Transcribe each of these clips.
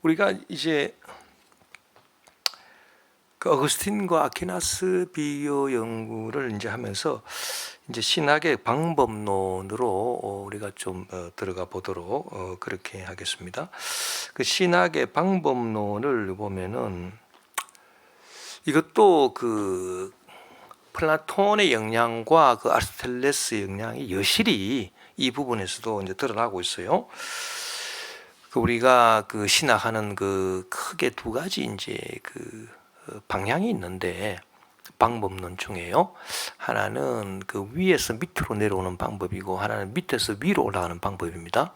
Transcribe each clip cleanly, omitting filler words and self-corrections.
우리가 이제 그 어거스틴과 아퀴나스 비교 연구를 이제 하면서 이제 신학의 방법론으로 우리가 좀 들어가 보도록 그렇게 하겠습니다. 그 신학의 방법론을 보면은 이것도 그 플라톤의 영향과 그 아리스토텔레스의 영향이 여실히 이 부분에서도 이제 드러나고 있어요. 그 우리가 그 신학하는 그 크게 두 가지 이제 그 방향이 있는데 방법론 중에요. 하나는 그 위에서 밑으로 내려오는 방법이고 하나는 밑에서 위로 올라가는 방법입니다.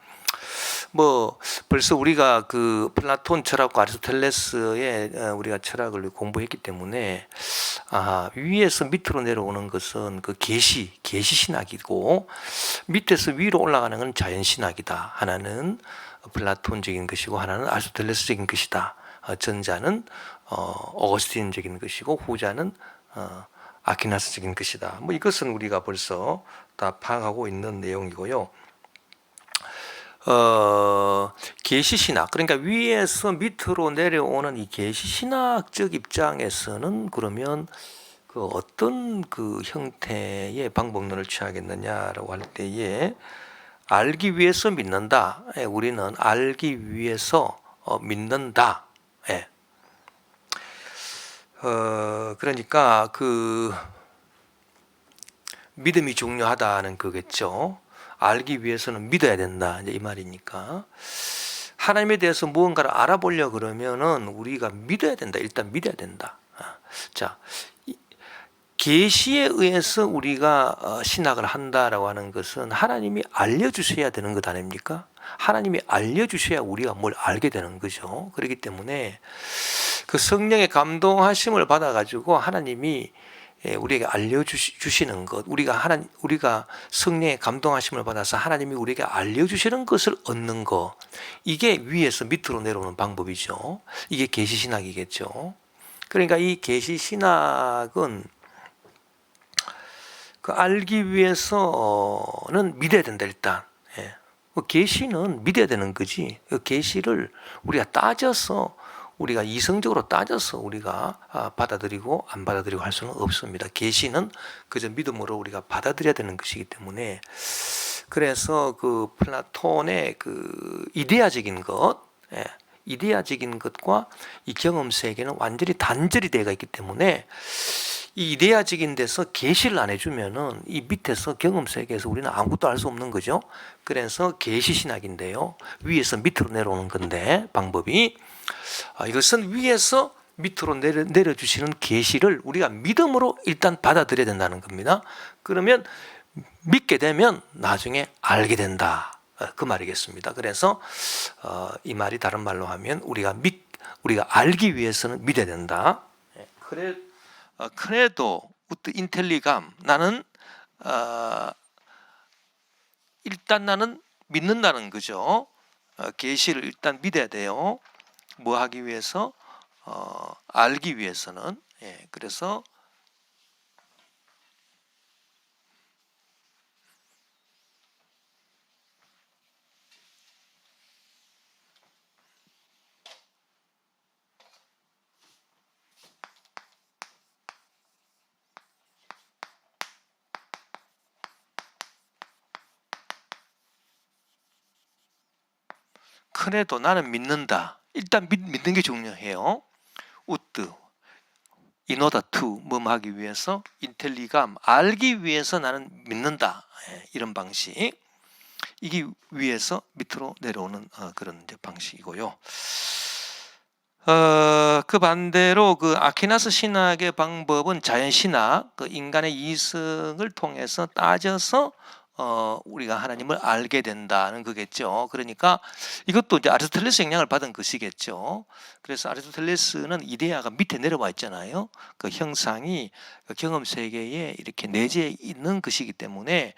뭐 벌써 우리가 그 플라톤 철학과 아리스토텔레스의 우리가 철학을 공부했기 때문에 위에서 밑으로 내려오는 것은 그 계시 신학이고 밑에서 위로 올라가는 건 자연 신학이다. 하나는 플라톤적인 것이고 하나는 아리스토텔레스적인 것이다. 전자는 어거스틴적인 것이고 후자는 아퀴나스적인 것이다. 뭐 이것은 우리가 벌써 다 파악하고 있는 내용이고요. 계시신학, 그러니까 위에서 밑으로 내려오는 이 계시신학적 입장에서는 그러면 그 어떤 그 형태의 방법론을 취하겠느냐라고 할 때에 알기 위해서 믿는다. 우리는 알기 위해서 믿는다. 그러니까 그 믿음이 중요하다는 거겠죠. 알기 위해서는 믿어야 된다. 이제 이 말이니까. 하나님에 대해서 무언가를 알아보려 그러면은 우리가 믿어야 된다. 일단 믿어야 된다. 자, 계시에 의해서 우리가 신학을 한다라고 하는 것은 하나님이 알려주셔야 되는 것 아닙니까? 하나님이 알려주셔야 우리가 뭘 알게 되는 거죠. 그렇기 때문에 그 성령의 감동하심을 받아가지고 하나님이 우리에게 알려주시는 것, 우리가 성령의 감동하심을 받아서 하나님이 우리에게 알려주시는 것을 얻는 것, 이게 위에서 밑으로 내려오는 방법이죠. 이게 계시신학이겠죠. 그러니까 이 계시신학은 그 알기 위해서는 믿어야 된다 일단. 계시는 믿어야 되는 거지. 계시를 우리가 따져서 우리가 이성적으로 따져서 우리가 받아들이고 안 받아들이고 할 수는 없습니다. 계시는 그저 믿음으로 우리가 받아들여야 되는 것이기 때문에 그래서 그 플라톤의 그 이데아적인 것, 이데아적인 것과 이 경험 세계는 완전히 단절이 되어 있기 때문에 이 이데아적인 데서 계시를 안 해주면은 이 밑에서 경험 세계에서 우리는 아무것도 알 수 없는 거죠. 그래서 계시 신학인데요. 위에서 밑으로 내려오는 건데 방법이 이것은 위에서 밑으로 내려주시는 계시를 우리가 믿음으로 일단 받아들여야 된다는 겁니다. 그러면 믿게 되면 나중에 알게 된다. 그 말이겠습니다. 그래서 이 말이 다른 말로 하면 우리가 알기 위해서는 믿어야 된다. 크레도 우트 인텔리감, 나는 일단 나는 믿는다는 거죠. 계시를 일단 믿어야 돼요. 뭐 하기 위해서? 알기 위해서는. 그래서 크레도, 나는 믿는다. 일단 믿는 게 중요해요. 우트 in order to 뭐 하기 위해서, 인텔리감 알기 위해서 나는 믿는다. 이런 방식. 이게 위에서 밑으로 내려오는 그런 이제 방식이고요. 그 반대로 그 아퀴나스 신학의 방법은 자연 신학, 그 인간의 이성을 통해서 따져서 우리가 하나님을 알게 된다는 거겠죠. 그러니까 이것도 이제 아리스토텔레스 영향을 받은 것이겠죠. 그래서 아리스토텔레스는 이데아가 밑에 내려와 있잖아요. 그 형상이 경험 세계에 이렇게 내재해 있는 것이기 때문에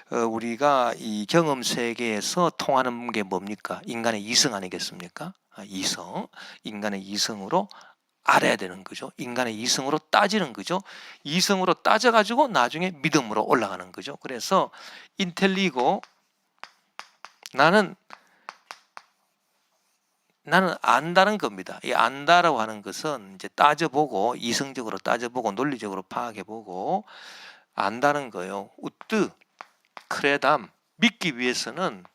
우리가 이 경험 세계에서 통하는 게 뭡니까? 인간의 이성 아니겠습니까? 이성, 인간의 이성으로 알아야 되는 거죠. 인간의 이성으로 따지는 거죠. 이성으로 따져가지고 나중에 믿음으로 올라가는 거죠. 그래서 인텔리고, 나는 나는 안다는 겁니다. 이 안다라고 하는 것은 이제 따져보고 이성적으로 따져보고 논리적으로 파악해보고 안다는 거예요. 우뜨 크레담 믿기 위해서는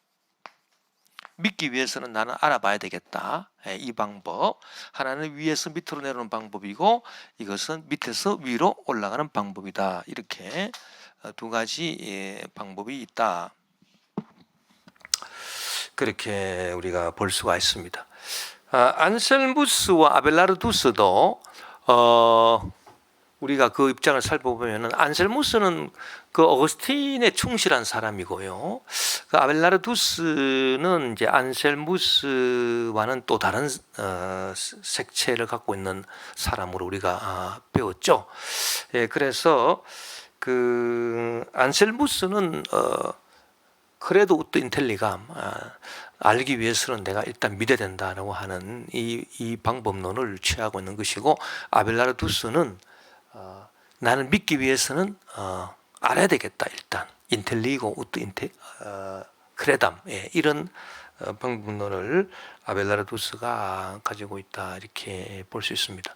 나는 알아봐야 되겠다. 이 방법 하나는 위에서 밑으로 내려오는 방법이고 이것은 밑에서 위로 올라가는 방법이다. 이렇게 두 가지 방법이 있다. 그렇게 우리가 볼 수가 있습니다. 안셀무스와 아벨라르두스도 우리가 그 입장을 살펴보면은 안셀무스는 그 어거스틴에 충실한 사람이고요. 그 아벨라르두스는 이제 안셀무스와는 또 다른 색채를 갖고 있는 사람으로 우리가 배웠죠. 예, 그래서 그 안셀무스는 그래도 우트 인텔리감 알기 위해서는 내가 일단 믿어야 된다라고 하는 이 방법론을 취하고 있는 것이고 아벨라르두스는 나는 믿기 위해서는 알아야 되겠다. 일단 인텔리고 우트 크레담 이런 방법론을 아벨라르두스가 가지고 있다 이렇게 볼 수 있습니다.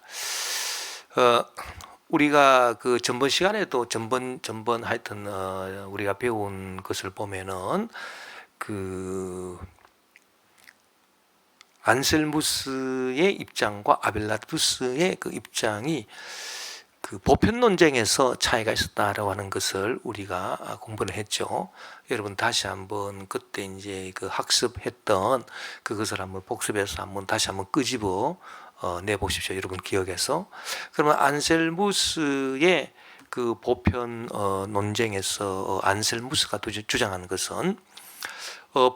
우리가 그 전번 시간에도 전번 하여튼 우리가 배운 것을 보면은 그 안셀무스의 입장과 아벨라르두스의 그 입장이 그 보편 논쟁에서 차이가 있었다라고 하는 것을 우리가 공부를 했죠. 여러분 다시 한번 그때 이제 그 학습했던 그것을 한번 복습해서 한번 다시 한번 끄집어 내 보십시오. 여러분 기억에서. 그러면 안셀무스의 그 보편 논쟁에서 안셀무스가 주장하는 것은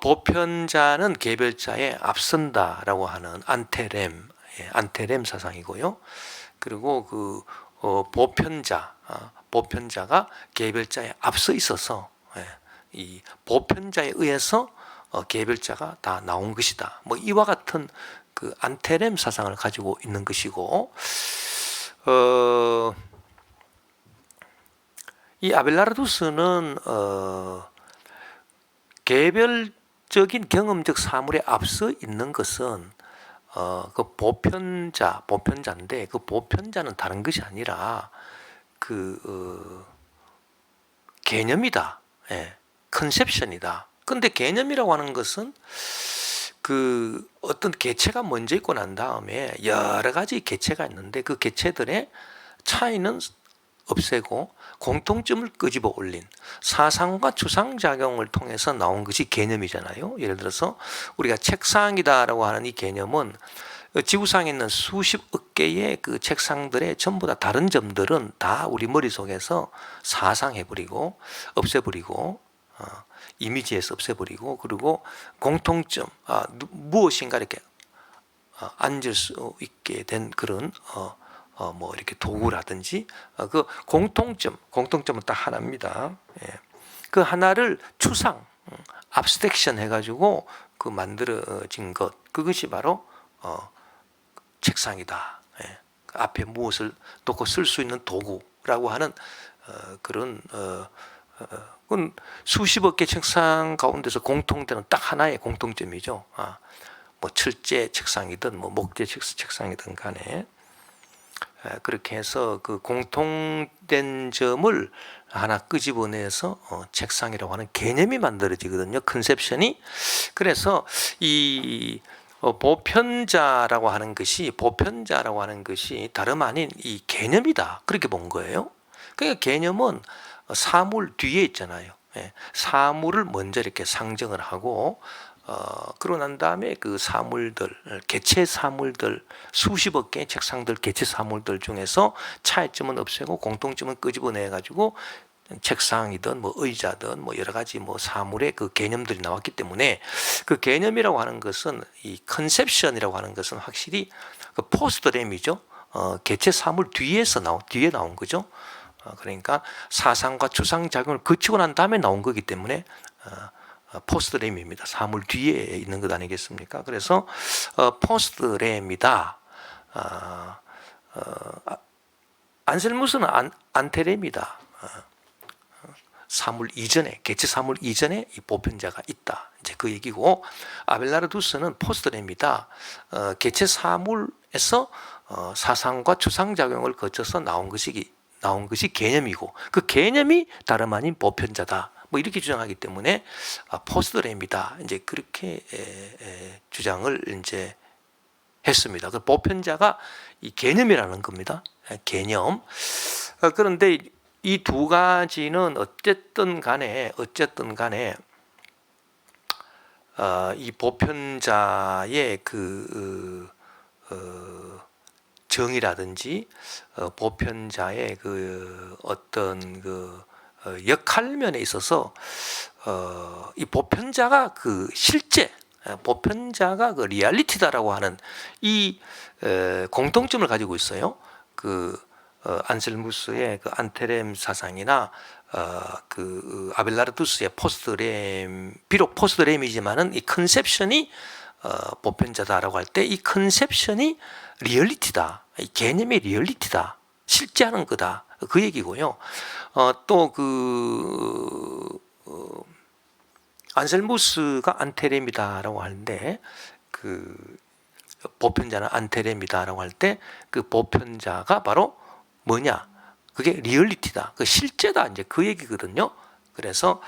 보편자는 개별자에 앞선다라고 하는 안테렘 사상이고요. 그리고 그 보편자가 개별자에 앞서 있어서 이 보편자에 의해서 개별자가 다 나온 것이다. 뭐 이와 같은 그 안테렘 사상을 가지고 있는 것이고, 이 아벨라르두스는 개별적인 경험적 사물에 앞서 있는 것은 그 보편자인데 그 보편자는 다른 것이 아니라 그 개념이다, 컨셉션이다. 근데 개념이라고 하는 것은 그 어떤 개체가 먼저 있고 난 다음에 여러 가지 개체가 있는데 그 개체들의 차이는 없애고 공통점을 끄집어 올린 사상과 추상작용을 통해서 나온 것이 개념이잖아요. 예를 들어서 우리가 책상이다라고 하는 이 개념은 지구상에 있는 수십억 개의 그 책상들의 전부 다 다른 점들은 다 우리 머릿속에서 사상해버리고 없애버리고 이미지에서 없애버리고 그리고 공통점 무엇인가 이렇게 앉을 수 있게 된 그런 뭐 이렇게 도구라든지 그 공통점은 딱 하나입니다. 그 하나를 추상, abstraction 해가지고 그 만들어진 것 그것이 바로 책상이다. 그 앞에 무엇을 놓고 쓸 수 있는 도구라고 하는 그런 그건 수십억 개 책상 가운데서 공통되는 딱 하나의 공통점이죠. 뭐 철제 책상이든 뭐 목재 책상이든 간에 그렇게 해서 그 공통된 점을 하나 끄집어내서 책상이라고 하는 개념이 만들어지거든요. 컨셉션이. 그래서 이 보편자라고 하는 것이 다름 아닌 이 개념이다. 그렇게 본 거예요. 그러니까 개념은 사물 뒤에 있잖아요. 사물을 먼저 이렇게 상정을 하고 그러고 난 다음에 그 사물들, 개체 사물들, 수십억 개의 책상들, 개체 사물들 중에서 차이점은 없애고 공통점은 끄집어내 가지고 책상이든 뭐 의자든 뭐 여러 가지 뭐 사물의 그 개념들이 나왔기 때문에 그 개념이라고 하는 것은 이 컨셉션이라고 하는 것은 확실히 그 포스트램이죠. 개체 사물 뒤에 나온 거죠. 그러니까 사상과 추상 작용을 거치고 난 다음에 나온 거기 때문에 포스트램입니다. 사물 뒤에 있는 것 아니겠습니까? 그래서 포스트램이다. 안셀무스는 안테렘이다. 사물 이전에, 개체 사물 이전에 이 보편자가 있다. 이제 그 얘기고, 아벨라르두스는 포스트랩이다. 개체 사물에서 사상과 추상작용을 거쳐서 나온 것이 개념이고, 그 개념이 다름 아닌 보편자다. 뭐 이렇게 주장하기 때문에 포스트랩이다. 이제 그렇게 주장을 이제 했습니다. 그 보편자가 이 개념이라는 겁니다. 개념. 그런데 이 두 가지는 어쨌든 간에 이 보편자의 정의라든지 보편자의 어떤 역할면에 있어서 이 보편자가 보편자가 리얼리티다라고 하는 이 공통점을 가지고 있어요. 안셀무스의 안테렘 사상이나 아벨라르두스의 포스트렘, 비록 포스트렘이지만은 이 컨셉션이 보편자다라고 할 때 이 컨셉션이 리얼리티다, 이 개념이 리얼리티다, 실제하는 거다, 그 얘기고요. 또 안셀무스가 안테렘이다라고 하는데 보편자는 안테렘이다라고 할 때 그 보편자가 바로 뭐냐? 그게 리얼리티다. 그 실제다. 이제 그 얘기거든요. 그래서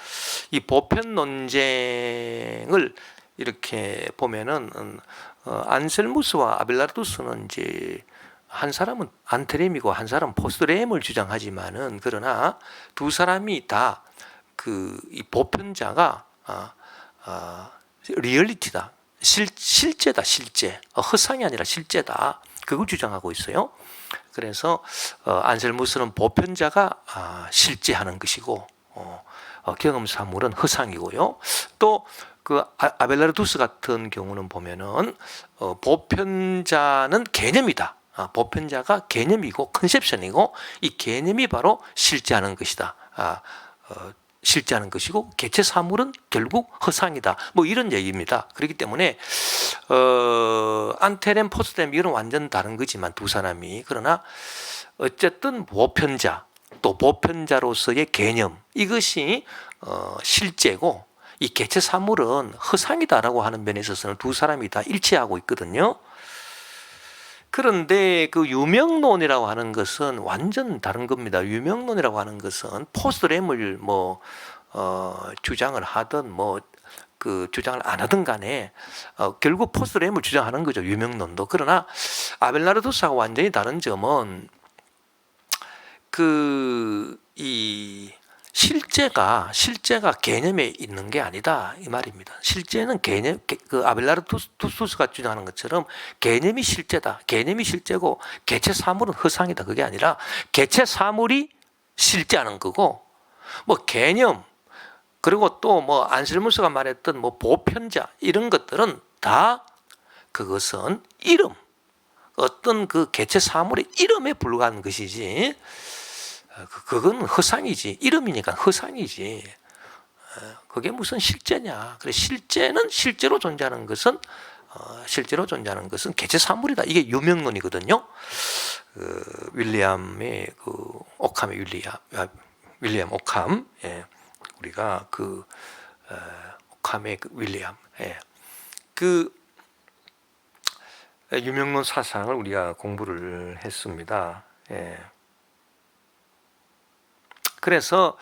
이 보편 논쟁을 이렇게 보면은 안셀무스와 아벨라르두스는 이제 한 사람은 안테렘이고 한 사람은 포스트렘을 주장하지만은 그러나 두 사람이 다 이 보편자가 리얼리티다. 실제다. 실제. 허상이 아니라 실제다. 그걸 주장하고 있어요. 그래서 안셀무스는 보편자가 실제하는 것이고 경험사물은 허상이고요. 또 아벨라르두스 같은 경우는 보면은 보편자는 개념이다. 보편자가 개념이고 컨셉션이고 이 개념이 바로 실제하는 것이다. 실제하는 것이고 개체 사물은 결국 허상이다. 뭐 이런 얘기입니다. 그렇기 때문에 안테렘, 포스트렘 이건 완전 다른 거지만 두 사람이, 그러나 어쨌든 보편자, 또 보편자로서의 개념, 이것이 실제고 이 개체 사물은 허상이다라고 하는 면에 있어서는 두 사람이 다 일치하고 있거든요. 그런데 유명론이라고 하는 것은 완전 다른 겁니다. 유명론이라고 하는 것은 포스트램을 주장을 하든 주장을 안 하든 간에 결국 포스트램을 주장하는 거죠. 유명론도. 그러나 아벨라르두스하고 완전히 다른 점은 이 실제가 개념에 있는 게 아니다, 이 말입니다. 실제는 개념, 아벨라르두스가 주장하는 것처럼 개념이 실제다. 개념이 실제고 개체 사물은 허상이다. 그게 아니라 개체 사물이 실제하는 거고, 개념, 그리고 또 안셀무스가 말했던 보편자, 이런 것들은 다 그것은 이름, 어떤 개체 사물의 이름에 불과한 것이지, 그건 허상이지. 이름이니까 허상이지. 그게 무슨 실제냐. 그래, 실제는 실제로 존재하는 것은 개체 사물이다. 이게 유명론이거든요. 윌리엄의 오캄의 윌리엄 오캄. 예. 우리가 오캄의 윌리엄. 예. 유명론 사상을 우리가 공부를 했습니다. 예. 그래서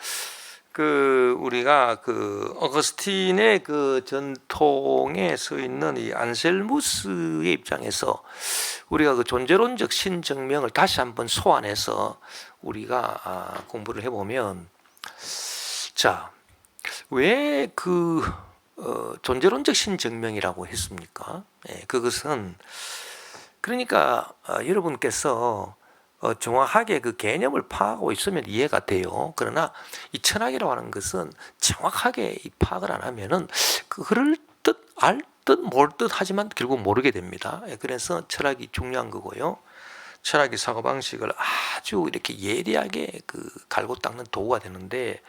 우리가 어거스틴의 전통에 서 있는 이 안셀무스의 입장에서 우리가 존재론적 신증명을 다시 한번 소환해서 우리가 공부를 해보면, 자, 왜 존재론적 신증명이라고 했습니까? 예, 그것은 그러니까 여러분께서 정확하게 개념을 파악하고 있으면 이해가 돼요. 그러나 이 철학이라고 하는 것은 정확하게 파악을 안 하면은 그럴 듯, 알 듯, 몰 듯 하지만 결국 모르게 됩니다. 그래서 철학이 중요한 거고요. 철학의 사고방식을 아주 이렇게 예리하게 갈고 닦는 도구가 되는데,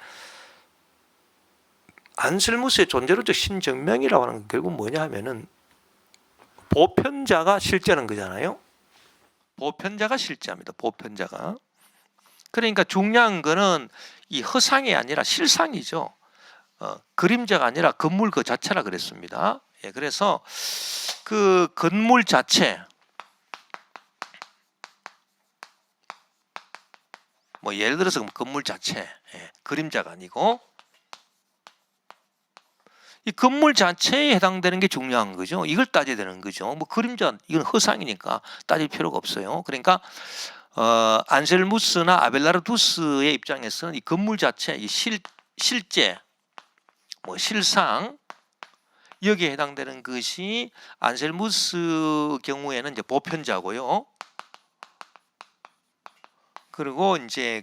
안셀무스의 존재론적 신증명이라고 하는 건 결국 뭐냐 하면은 보편자가 실제하는 거잖아요. 보편자가 실제합니다. 보편자가. 그러니까 중요한 거는 이 허상이 아니라 실상이죠. 그림자가 아니라 건물 그 자체라 그랬습니다. 예, 그래서 그 건물 자체, 뭐 예를 들어서 건물 자체, 예, 그림자가 아니고 이 건물 자체에 해당되는 게 중요한 거죠. 이걸 따져야 되는 거죠. 뭐 그림자 이건 허상이니까 따질 필요가 없어요. 그러니까 안셀무스나 아벨라르두스의 입장에서는 이 건물 자체, 이 실제, 뭐 실상 여기에 해당되는 것이 안셀무스 경우에는 이제 보편자고요. 그리고 이제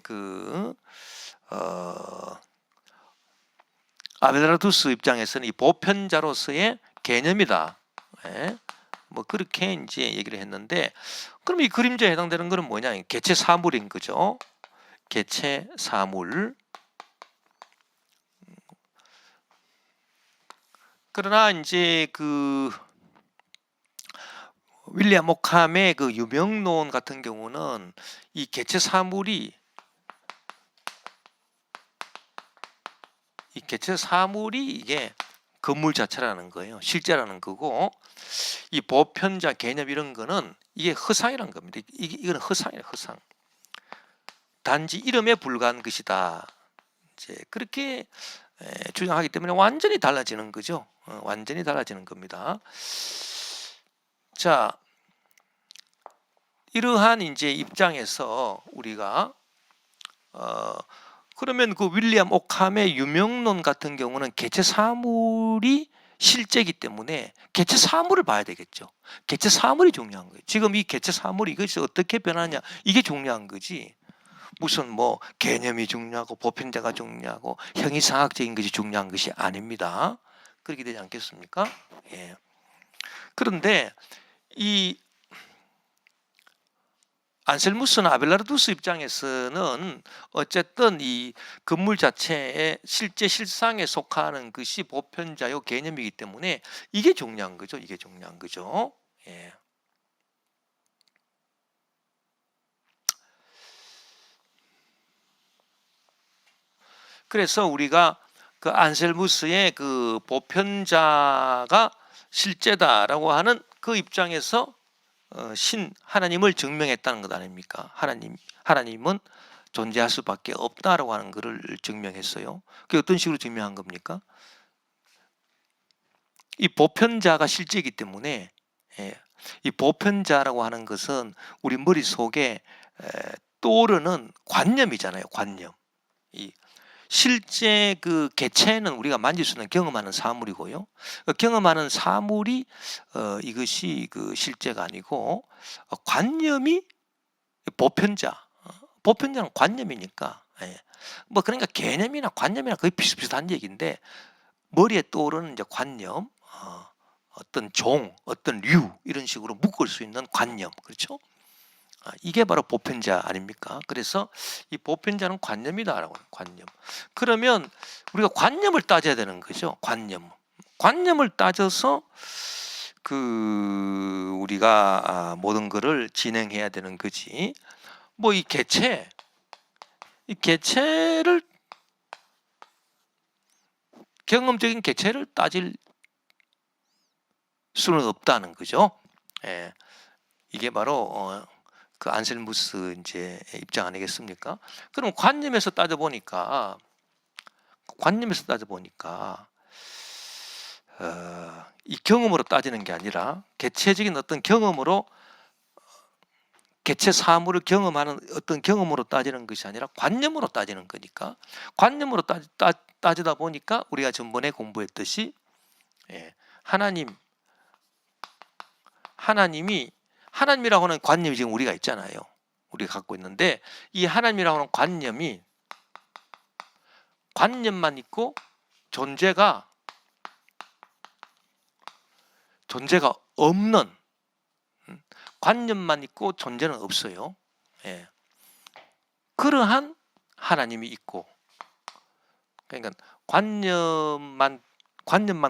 아벨라르두스 입장에서는 이 보편자로서의 개념이다. 예? 뭐 그렇게 이제 얘기를 했는데, 그럼 이 그림자에 해당되는 것은 뭐냐? 개체 사물인 거죠. 개체 사물. 그러나 이제 윌리엄 오캄의 그 유명론 같은 경우는 이 개체 사물이 이게 건물 자체라는 거예요. 실제라는 거고, 이 보편자 개념 이런 거는 이게 허상이라는 겁니다. 이건 허상이에요, 허상. 단지 이름에 불과한 것이다. 이제 그렇게 주장하기 때문에 완전히 달라지는 거죠. 완전히 달라지는 겁니다. 자, 이러한 이제 입장에서 우리가 그러면 그 윌리엄 오캄의 유명론 같은 경우는 개체 사물이 실제이기 때문에 개체 사물을 봐야 되겠죠. 개체 사물이 중요한 거예요. 지금 이 개체 사물이 이것이 어떻게 변하냐, 이게 중요한 거지. 무슨 뭐 개념이 중요하고 보편자가 중요하고 형이상학적인 것이 중요한 것이 아닙니다. 그렇게 되지 않겠습니까? 예. 그런데 이 안셀무스나 아벨라르두스 입장에서는 어쨌든 이 건물 자체의 실제 실상에 속하는 것이 보편자요 개념이기 때문에 이게 중요한 거죠. 이게 중요한 거죠. 예. 그래서 우리가 그 안셀무스의 그 보편자가 실제다라고 하는 그 입장에서 하나님을 증명했다는 것 아닙니까? 하나님은 존재할 수밖에 없다라고 하는 것을 증명했어요. 그게 어떤 식으로 증명한 겁니까? 이 보편자가 실제이기 때문에, 이 보편자라고 하는 것은 우리 머릿속에 떠오르는 관념이잖아요. 관념. 이 실제 그 개체는 우리가 만질 수 있는 경험하는 사물이고요. 경험하는 사물이 이것이 그 실제가 아니고 관념이 보편자. 보편자는 관념이니까. 뭐 그러니까 개념이나 관념이나 거의 비슷비슷한 얘기인데 머리에 떠오르는 이제 관념, 어떤 종, 어떤 류 이런 식으로 묶을 수 있는 관념, 그렇죠? 이게 바로 보편자 아닙니까? 그래서 이 보편자는 관념이다라고 해요. 관념. 그러면 우리가 관념을 따져야 되는 거죠. 관념을 따져서 우리가 모든 것을 진행해야 되는 거지. 뭐 이 개체를 경험적인 개체를 따질 수는 없다는 거죠. 예. 이게 바로 그 안셀무스 이제 입장 아니겠습니까? 그럼 관념에서 따져 보니까 이 경험으로 따지는 게 아니라 개체적인 어떤 경험으로 개체 사물을 경험하는 어떤 경험으로 따지는 것이 아니라 관념으로 따지는 거니까 관념으로 따지다 보니까 우리가 전번에 공부했듯이 하나님이라고 하는 관념이 지금 우리가 있잖아요. 우리가 갖고 있는데 이 하나님이라고 하는 관념만 있고 존재가 없는, 관념만 있고 존재는 없어요. 그러한 하나님이 있고, 그러니까 관념만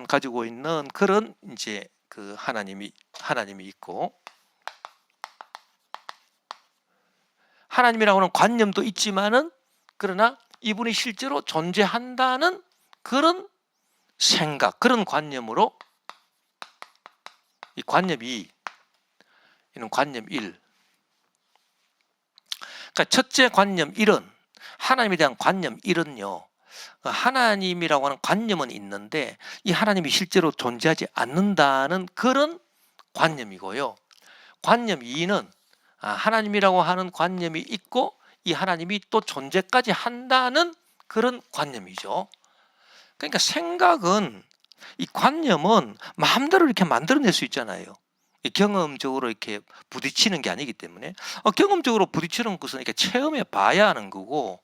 가지고 있는 그런 이제 그 하나님이 있고, 하나님이라고 하는 관념도 있지만은 그러나 이분이 실제로 존재한다는 그런 생각, 그런 관념으로 이 관념 2, 이는 관념 1. 그러니까 첫째 관념 1은 하나님에 대한 관념 1은요. 하나님이라고 하는 관념은 있는데 이 하나님이 실제로 존재하지 않는다는 그런 관념이고요. 관념 2는 하나님이라고 하는 관념이 있고 이 하나님이 또 존재까지 한다는 그런 관념이죠. 그러니까 생각은, 이 관념은 마음대로 이렇게 만들어낼 수 있잖아요. 경험적으로 이렇게 부딪히는 게 아니기 때문에 경험적으로 부딪히는 것은 이렇게 체험해 봐야 하는 거고,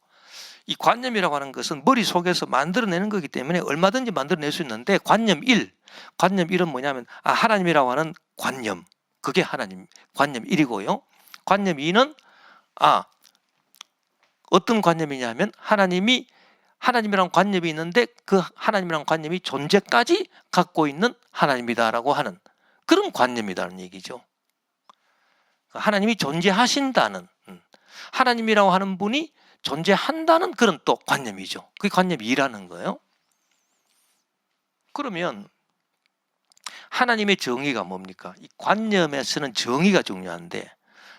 이 관념이라고 하는 것은 머릿속에서 만들어내는 거기 때문에 얼마든지 만들어낼 수 있는데 관념 1은 뭐냐면 하나님이라고 하는 관념, 그게 하나님 관념 1이고요. 관념 2는 어떤 관념이냐면 하나님이라는 관념이 있는데 그 하나님이라는 관념이 존재까지 갖고 있는 하나님이다라고 하는 그런 관념이라는 얘기죠. 하나님이 존재하신다는, 하나님이라고 하는 분이 존재한다는 그런 또 관념이죠. 그게 관념 2라는 거예요. 그러면 하나님의 정의가 뭡니까? 이 관념에서는 정의가 중요한데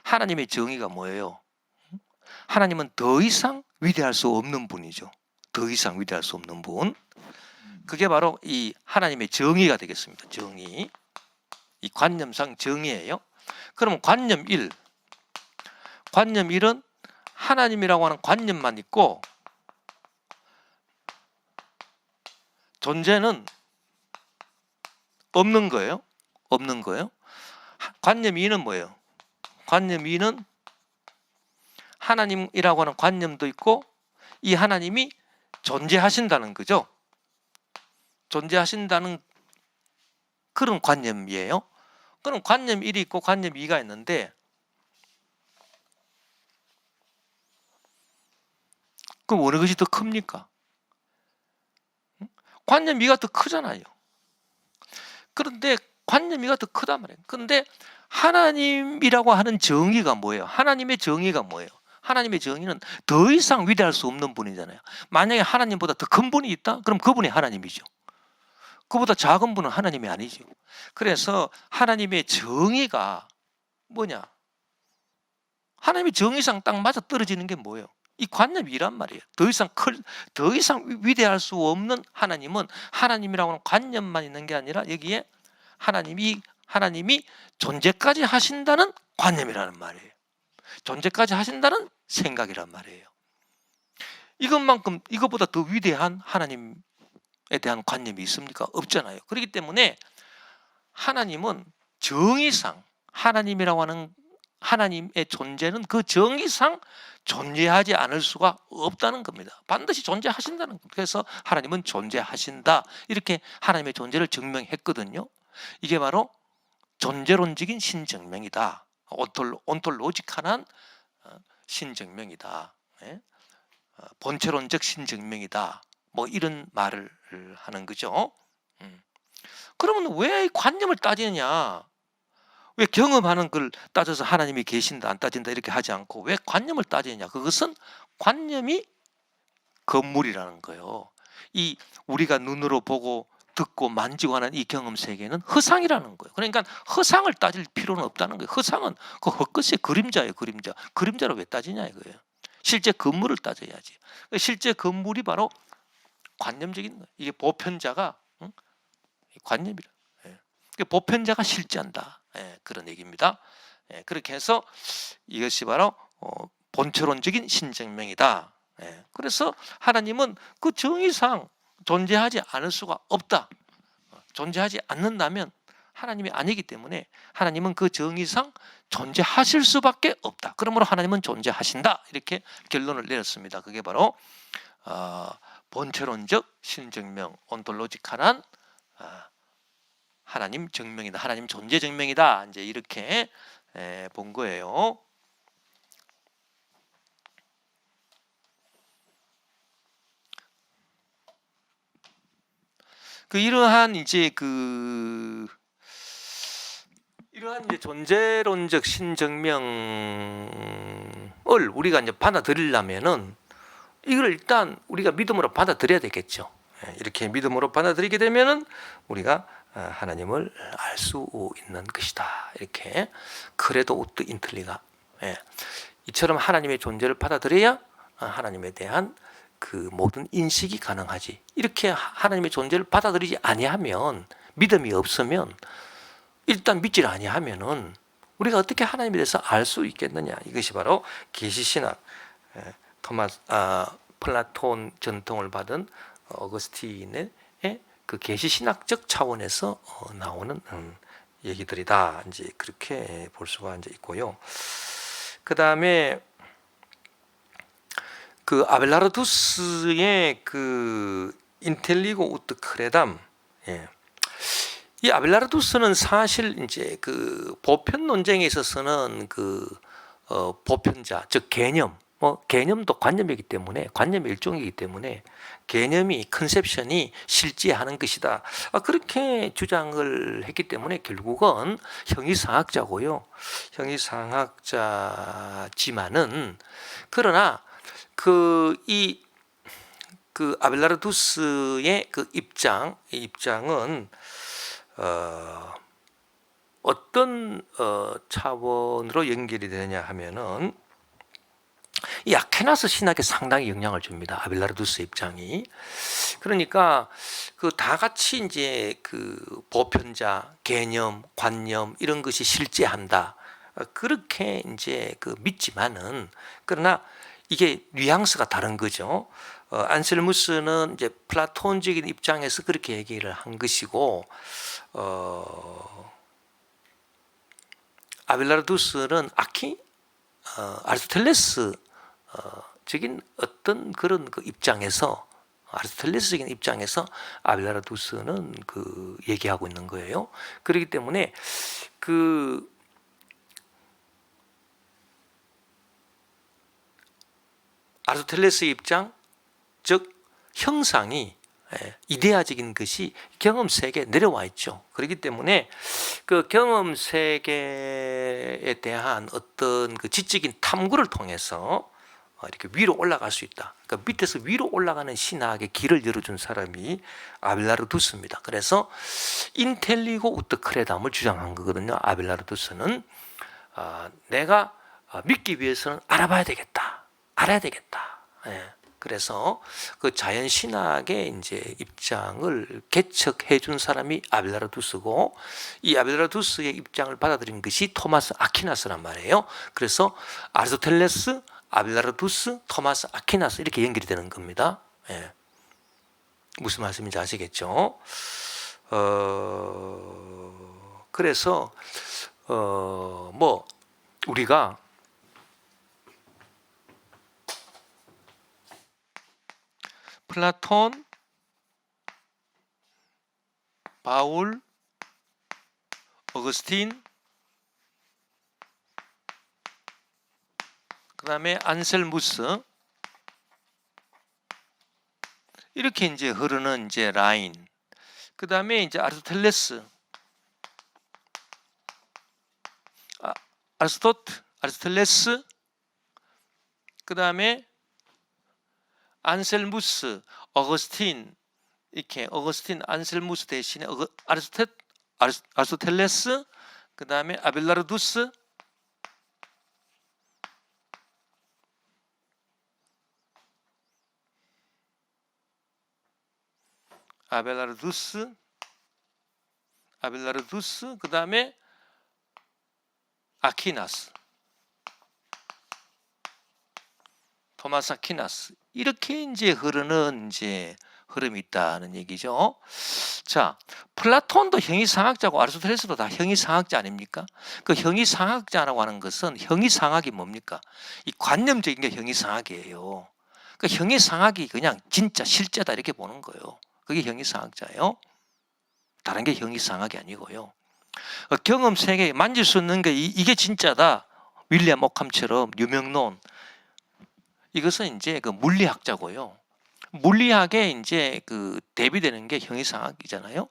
하나님의 정의가 뭐예요? 하나님은 더 이상 위대할 수 없는 분이죠. 더 이상 위대할 수 없는 분. 그게 바로 이 하나님의 정의가 되겠습니다. 정의. 이 관념상 정의예요. 그러면 관념 1. 관념 1은 하나님이라고 하는 관념만 있고 존재는 없는 거예요. 없는 거예요. 관념 2는 뭐예요? 관념 2는 하나님이라고 하는 관념도 있고 이 하나님이 존재하신다는 거죠. 존재하신다는 그런 관념이에요. 그럼 관념 1이 있고 관념 2가 있는데 그럼 어느 것이 더 큽니까? 관념 2가 더 크잖아요. 그런데 관념 2가 더 크단 말이에요. 그런데 하나님이라고 하는 정의가 뭐예요? 하나님의 정의가 뭐예요? 하나님의 정의는 더 이상 위대할 수 없는 분이잖아요. 만약에 하나님보다 더 큰 분이 있다? 그럼 그분이 하나님이죠. 그보다 작은 분은 하나님이 아니죠. 그래서 하나님의 정의가 뭐냐? 하나님의 정의상 딱 맞아 떨어지는 게 뭐예요? 이 관념이란 말이에요. 더 이상 위대할 수 없는 하나님은 하나님이라고 하는 관념만 있는 게 아니라 여기에 하나님이 존재까지 하신다는 관념이라는 말이에요. 존재까지 하신다는 생각이란 말이에요. 이것보다 더 위대한 하나님에 대한 관념이 있습니까? 없잖아요. 그렇기 때문에 하나님은 정의상 하나님이라고 하는 하나님의 존재는 그 정의상 존재하지 않을 수가 없다는 겁니다. 반드시 존재하신다는 겁니다. 그래서 하나님은 존재하신다. 이렇게 하나님의 존재를 증명했거든요. 이게 바로 존재론적인 신증명이다. 온톨로지컬한 신증명이다. 본체론적 신증명이다. 뭐 이런 말을 하는 거죠. 그러면 왜 관념을 따지느냐? 왜 경험하는 걸 따져서 하나님이 계신다 안 따진다 이렇게 하지 않고 왜 관념을 따지느냐? 그것은 관념이 건물이라는 거예요. 이 우리가 눈으로 보고 듣고 만지고 하는 이 경험 세계는 허상이라는 거예요. 그러니까 허상을 따질 필요는 없다는 거예요. 허상은 그 헛것의 그림자예요. 그림자로 왜 따지냐 이거예요. 실제 건물을 따져야지. 실제 건물이 바로 관념적인 거예요. 이게 보편자가 관념이라. 보편자가 실제한다. 그런 얘기입니다. 그렇게 해서 이것이 바로 본체론적인 신증명이다. 그래서 하나님은 그 정의상 존재하지 않을 수가 없다. 존재하지 않는다면 하나님이 아니기 때문에 하나님은 그 정의상 존재하실 수밖에 없다. 그러므로 하나님은 존재하신다. 이렇게 결론을 내렸습니다. 그게 바로 본체론적 신증명, 온톨로지컬한 하나님 증명이다. 하나님 존재 증명이다. 이제 이렇게 본 거예요. 이러한 이제 존재론적 신증명 우리가 이제 받아들이려면은 이걸 일단 우리가 믿음으로 받아들여야 되겠죠. 이렇게 믿음으로 받아들이게 되면은 우리가 하나님을 알 수 있는 것이다. 이렇게 그래도 우트 인틀리가 이처럼 하나님의 존재를 받아들여야 하나님에 대한 그 모든 인식이 가능하지. 이렇게 하나님의 존재를 받아들이지 아니하면, 믿음이 없으면, 일단 믿질 아니하면은 우리가 어떻게 하나님에 대해서 알 수 있겠느냐. 이것이 바로 계시신학, 플라톤 전통을 받은 어거스틴의 그 계시신학적 차원에서 나오는 얘기들이다. 이제 그렇게 볼 수가 이제 있고요. 그 다음에 그 아벨라르두스의 그 인텔리고 우트 크레담, 이 아벨라르두스는 사실 이제 그 보편 논쟁에 있어서는 그 보편자, 즉 개념, 개념도 관념이기 때문에, 관념의 일종이기 때문에 개념이, 컨셉션이 실제하는 것이다. 그렇게 주장을 했기 때문에 결국은 형이상학자고요. 형이상학자지만은, 그러나 그 아벨라르두스의 그 입장은 어떤 차원으로 연결이 되느냐 하면은 이 아케나스 신학에 상당히 영향을 줍니다. 아벨라르두스 입장이. 그러니까 그 다 같이 이제 그 보편자, 개념, 관념 이런 것이 실제한다. 그렇게 이제 그 믿지만은, 그러나 이게 뉘앙스가 다른 거죠. 안셀무스는 이제 플라톤적인 입장에서 그렇게 얘기를 한 것이고, 아벨라르두스는 아리스토텔레스 적인 어떤 그런 그 입장에서, 아리스토텔레스적인 입장에서 아벨라르두스는 그 얘기하고 있는 거예요. 그렇기 때문에 그 아리스토텔레스의 입장, 즉 형상이, 이데아적인 것이 경험 세계에 내려와 있죠. 그렇기 때문에 그 경험 세계에 대한 어떤 그 지적인 탐구를 통해서 이렇게 위로 올라갈 수 있다. 그러니까 밑에서 위로 올라가는 신학의 길을 열어준 사람이 아벨라르두스입니다. 그래서 인텔리고 우트 크레담을 주장한 거거든요. 아벨라르두스는 내가 믿기 위해서는 알아봐야 되겠다, 알아야 되겠다. 그래서 그 자연 신학의 이제 입장을 개척해 준 사람이 아벨라르두스고, 이 아벨라르두스의 입장을 받아들인 것이 토마스 아퀴나스란 말이에요. 그래서 아리스토텔레스, 아벨라르두스, 토마스 아퀴나스 이렇게 연결이 되는 겁니다. 무슨 말씀인지 아시겠죠? 그래서 우리가 플라톤, 바울, 어거스틴, 그 다음에 안셀무스, 이렇게 이제 흐르는 이제 라인, 그 다음에 이제 아리스토텔레스, 아리스토텔레스, 그 다음에 안셀무스, 어거스틴, 이렇게 어거스틴, 안셀무스 대신에 아리스토텔레스, 그 다음에 아벨라르두스, 그 다음에 아퀴나스, 토마스 아퀴나스, 이렇게 이제 흐르는 이제 흐름이 있다는 얘기죠. 자, 플라톤도 형이상학자고 아리스토텔레스도 다 형이상학자 아닙니까? 그 형이상학자라고 하는 것은, 형이상학이 뭡니까? 이 관념적인 게 형이상학이에요. 그 형이상학이 그냥 진짜 실제다 이렇게 보는 거예요. 그게 형이상학자예요. 다른 게 형이상학이 아니고요. 경험 세계 만질 수 있는 게 이게 진짜다. 윌리엄 오캄처럼 유명론. 이것은 이제 그 물리학자고요. 물리학에 이제 그 대비되는 게 형이상학이잖아요.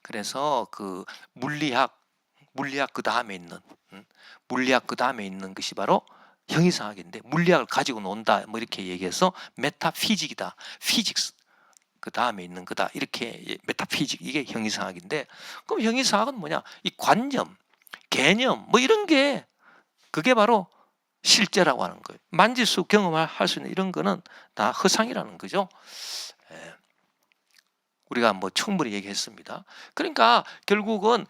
그래서 그 물리학 그 다음에 있는 것이 바로 형이상학인데 물리학을 가지고 논다 뭐 이렇게 얘기해서 메타피직이다. 피직스 그 다음에 있는 거다. 이렇게 메타피직 이게 형이상학인데 그럼 형이상학은 뭐냐? 이 관념, 개념 뭐 이런 게 그게 바로 실제라고 하는 거예요. 만질 수 경험할 수 있는 이런 거는 다 허상이라는 거죠. 예. 우리가 뭐 충분히 얘기했습니다. 그러니까 결국은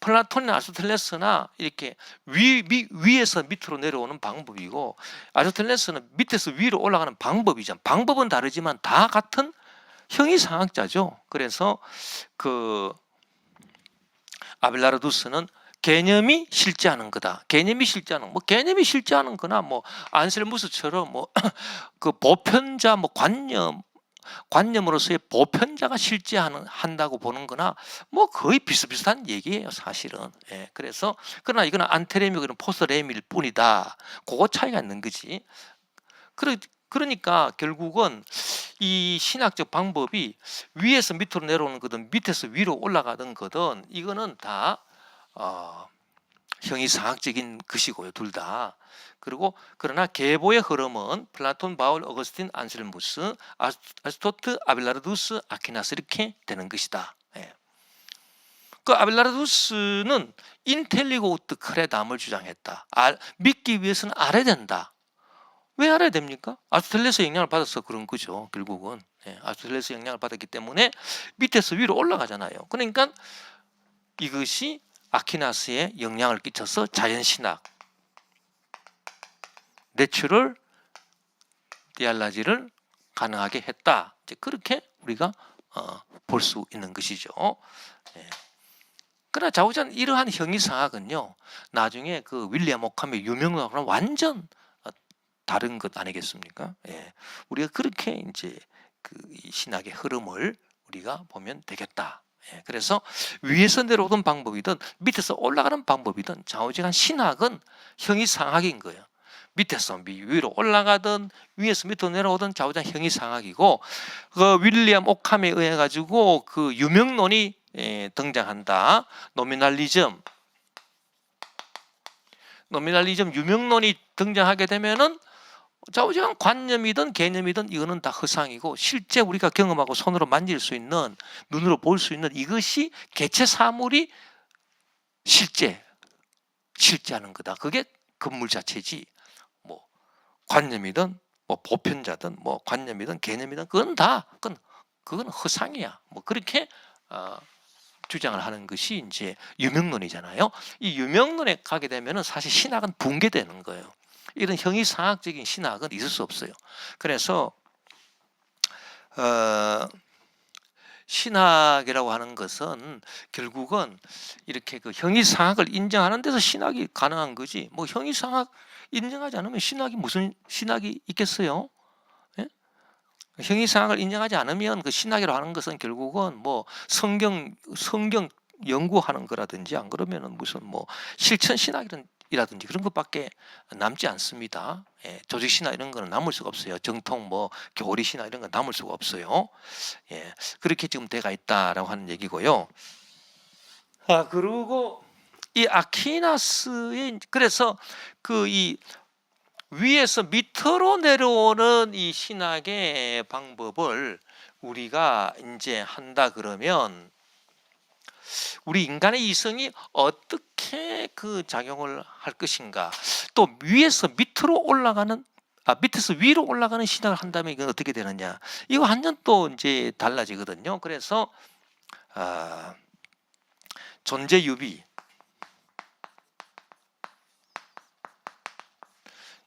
플라톤이나 아리스토텔레스나 이렇게 위에서 밑으로 내려오는 방법이고 아리스토텔레스는 밑에서 위로 올라가는 방법이죠. 방법은 다르지만 다 같은 형이상학자죠. 그래서 그 아벨라르두스는 개념이 실제하는 거다. 개념이 실제하는 뭐 개념이 실제하는 거나 뭐 안셀무스처럼 뭐 그 보편자 뭐 관념으로서의 보편자가 실제한다고 보는 거나 뭐 거의 비슷비슷한 얘기예요, 사실은. 예, 그래서 그러나 이거는 안테레미고 이런 포스레미일 뿐이다. 그거 차이가 있는 거지. 그러니까 결국은 이 신학적 방법이 위에서 밑으로 내려오는 거든 밑에서 위로 올라가던 거든 이거는 다 형이상학적인 것이고요, 둘 다. 그리고 그러나 계보의 흐름은 플라톤, 바울, 어거스틴, 안셀무스, 아리스토트, 아벨라르두스, 아퀴나스 이렇게 되는 것이다. 예. 그 아벨라르두스는 인텔리고 우트 크레담을 주장했다. 믿기 위해서는 알아야 된다. 왜 알아야 됩니까? 아리스토텔레스 영향을 받아서 그런 거죠. 결국은 아리스토텔레스 영향을 받았기 때문에 밑에서 위로 올라가잖아요. 그러니까 이것이 아퀴나스에 영향을 끼쳐서 자연신학, 내추럴 디알라지를 가능하게 했다. 이제 그렇게 우리가 볼 수 있는 것이죠. 그러나 자우자는 이러한 형이상학은요, 나중에 그 윌리엄 오캄의 유명론하고는 완전 다른 것 아니겠습니까? 예. 우리가 그렇게 이제 그 신학의 흐름을 우리가 보면 되겠다. 예. 그래서 위에서 내려오던 방법이든 밑에서 올라가는 방법이든 좌우지간 신학은 형이상학인 거예요. 밑에서 위로 올라가든 위에서 밑으로 내려오든 좌우지간 형이상학이고 그 윌리엄 오캄에 의해 가지고 그 유명론이 등장한다. 노미널리즘 유명론이 등장하게 되면은 좌우지간 관념이든 개념이든 이거는 다 허상이고 실제 우리가 경험하고 손으로 만질 수 있는 눈으로 볼 수 있는 이것이 개체 사물이 실제하는 거다. 그게 건물 자체지. 뭐 관념이든 뭐 보편자든 뭐 관념이든 개념이든 그건 허상이야. 뭐 그렇게 주장을 하는 것이 이제 유명론이잖아요. 이 유명론에 가게 되면은 사실 신학은 붕괴되는 거예요. 이런 형이상학적인 신학은 있을 수 없어요. 그래서 신학이라고 하는 것은 결국은 이렇게 그 형이상학을 인정하는 데서 신학이 가능한 거지. 뭐 형이상학 인정하지 않으면 무슨 신학이 있겠어요? 예? 형이상학을 인정하지 않으면 그 신학이라고 하는 것은 결국은 뭐 성경 연구하는 거라든지 안 그러면은 무슨 뭐 실천 신학이라든지 그런 것밖에 남지 않습니다. 예, 조직 신학 이런 거는 남을 수가 없어요. 정통 뭐 교리 신학 이런 건 남을 수가 없어요. 예, 그렇게 지금 돼가 있다라고 하는 얘기고요. 그리고 이 아퀴나스의 그래서 그 이 위에서 밑으로 내려오는 이 신학의 방법을 우리가 이제 한다 그러면 우리 인간의 이성이 어떻게 그 작용을 할 것인가, 또 위에서 밑으로 올라가는 밑에서 위로 올라가는 신학을 한다면 이건 어떻게 되느냐, 이거 완전 또 이제 달라지거든요. 그래서 존재 유비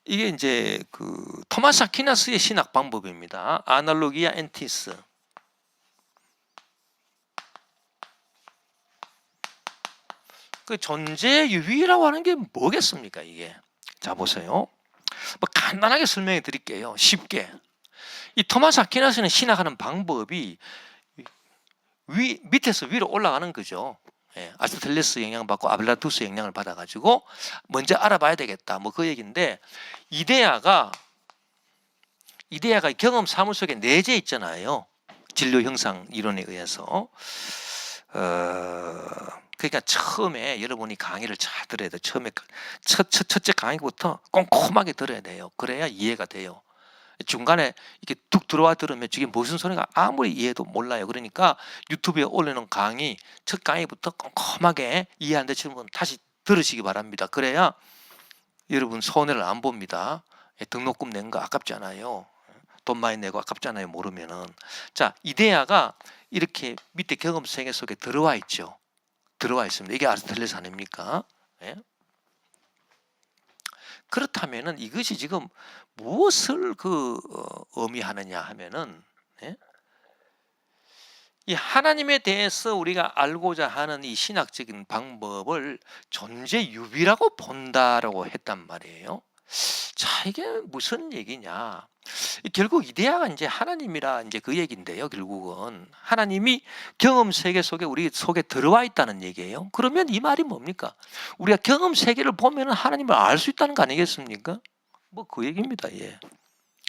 이게 이제 그 토마스 아퀴나스의 신학 방법입니다. 아날로기아 엔티스. 그 존재 유비라고 하는 게 뭐겠습니까, 이게? 자, 보세요. 뭐 간단하게 설명해 드릴게요. 쉽게. 이 토마스 아퀴나스는 신학하는 방법이 밑에서 위로 올라가는 거죠. 아리스토텔레스 영향을 받고 아벨라투스 영향을 받아가지고 먼저 알아봐야 되겠다. 뭐 그 얘기인데 이데아가 경험 사물 속에 내재 있잖아요. 진료 형상 이론에 의해서. 그러니까 처음에 여러분이 강의를 잘 들어야 돼요. 처음에 첫째 강의부터 꼼꼼하게 들어야 돼요. 그래야 이해가 돼요. 중간에 이렇게 뚝 들어와 들으면 저게 무슨 소리가 아무리 이해도 몰라요. 그러니까 유튜브에 올리는 강의 첫 강의부터 꼼꼼하게 이해 안 되시는 분 다시 들으시기 바랍니다. 그래야 여러분 손해를 안 봅니다. 등록금 낸 거 아깝잖아요. 돈 많이 내고 아깝잖아요. 모르면은. 자, 이데아가 이렇게 밑에 경험 세계 속에 들어와 있죠. 들어와 있습니다. 이게 아리스토텔레스 아닙니까? 예? 그렇다면은 이것이 지금 무엇을 의미하느냐 하면은, 예? 이 하나님에 대해서 우리가 알고자 하는 이 신학적인 방법을 존재 유비라고 본다라고 했단 말이에요. 자, 이게 무슨 얘기냐? 결국 이데아가 이제 하나님이라 이제 그 얘기인데요. 결국은 하나님이 경험 세계 속에 우리 속에 들어와 있다는 얘기예요. 그러면 이 말이 뭡니까? 우리가 경험 세계를 보면 하나님을 알 수 있다는 거 아니겠습니까? 뭐 그 얘기입니다. 예.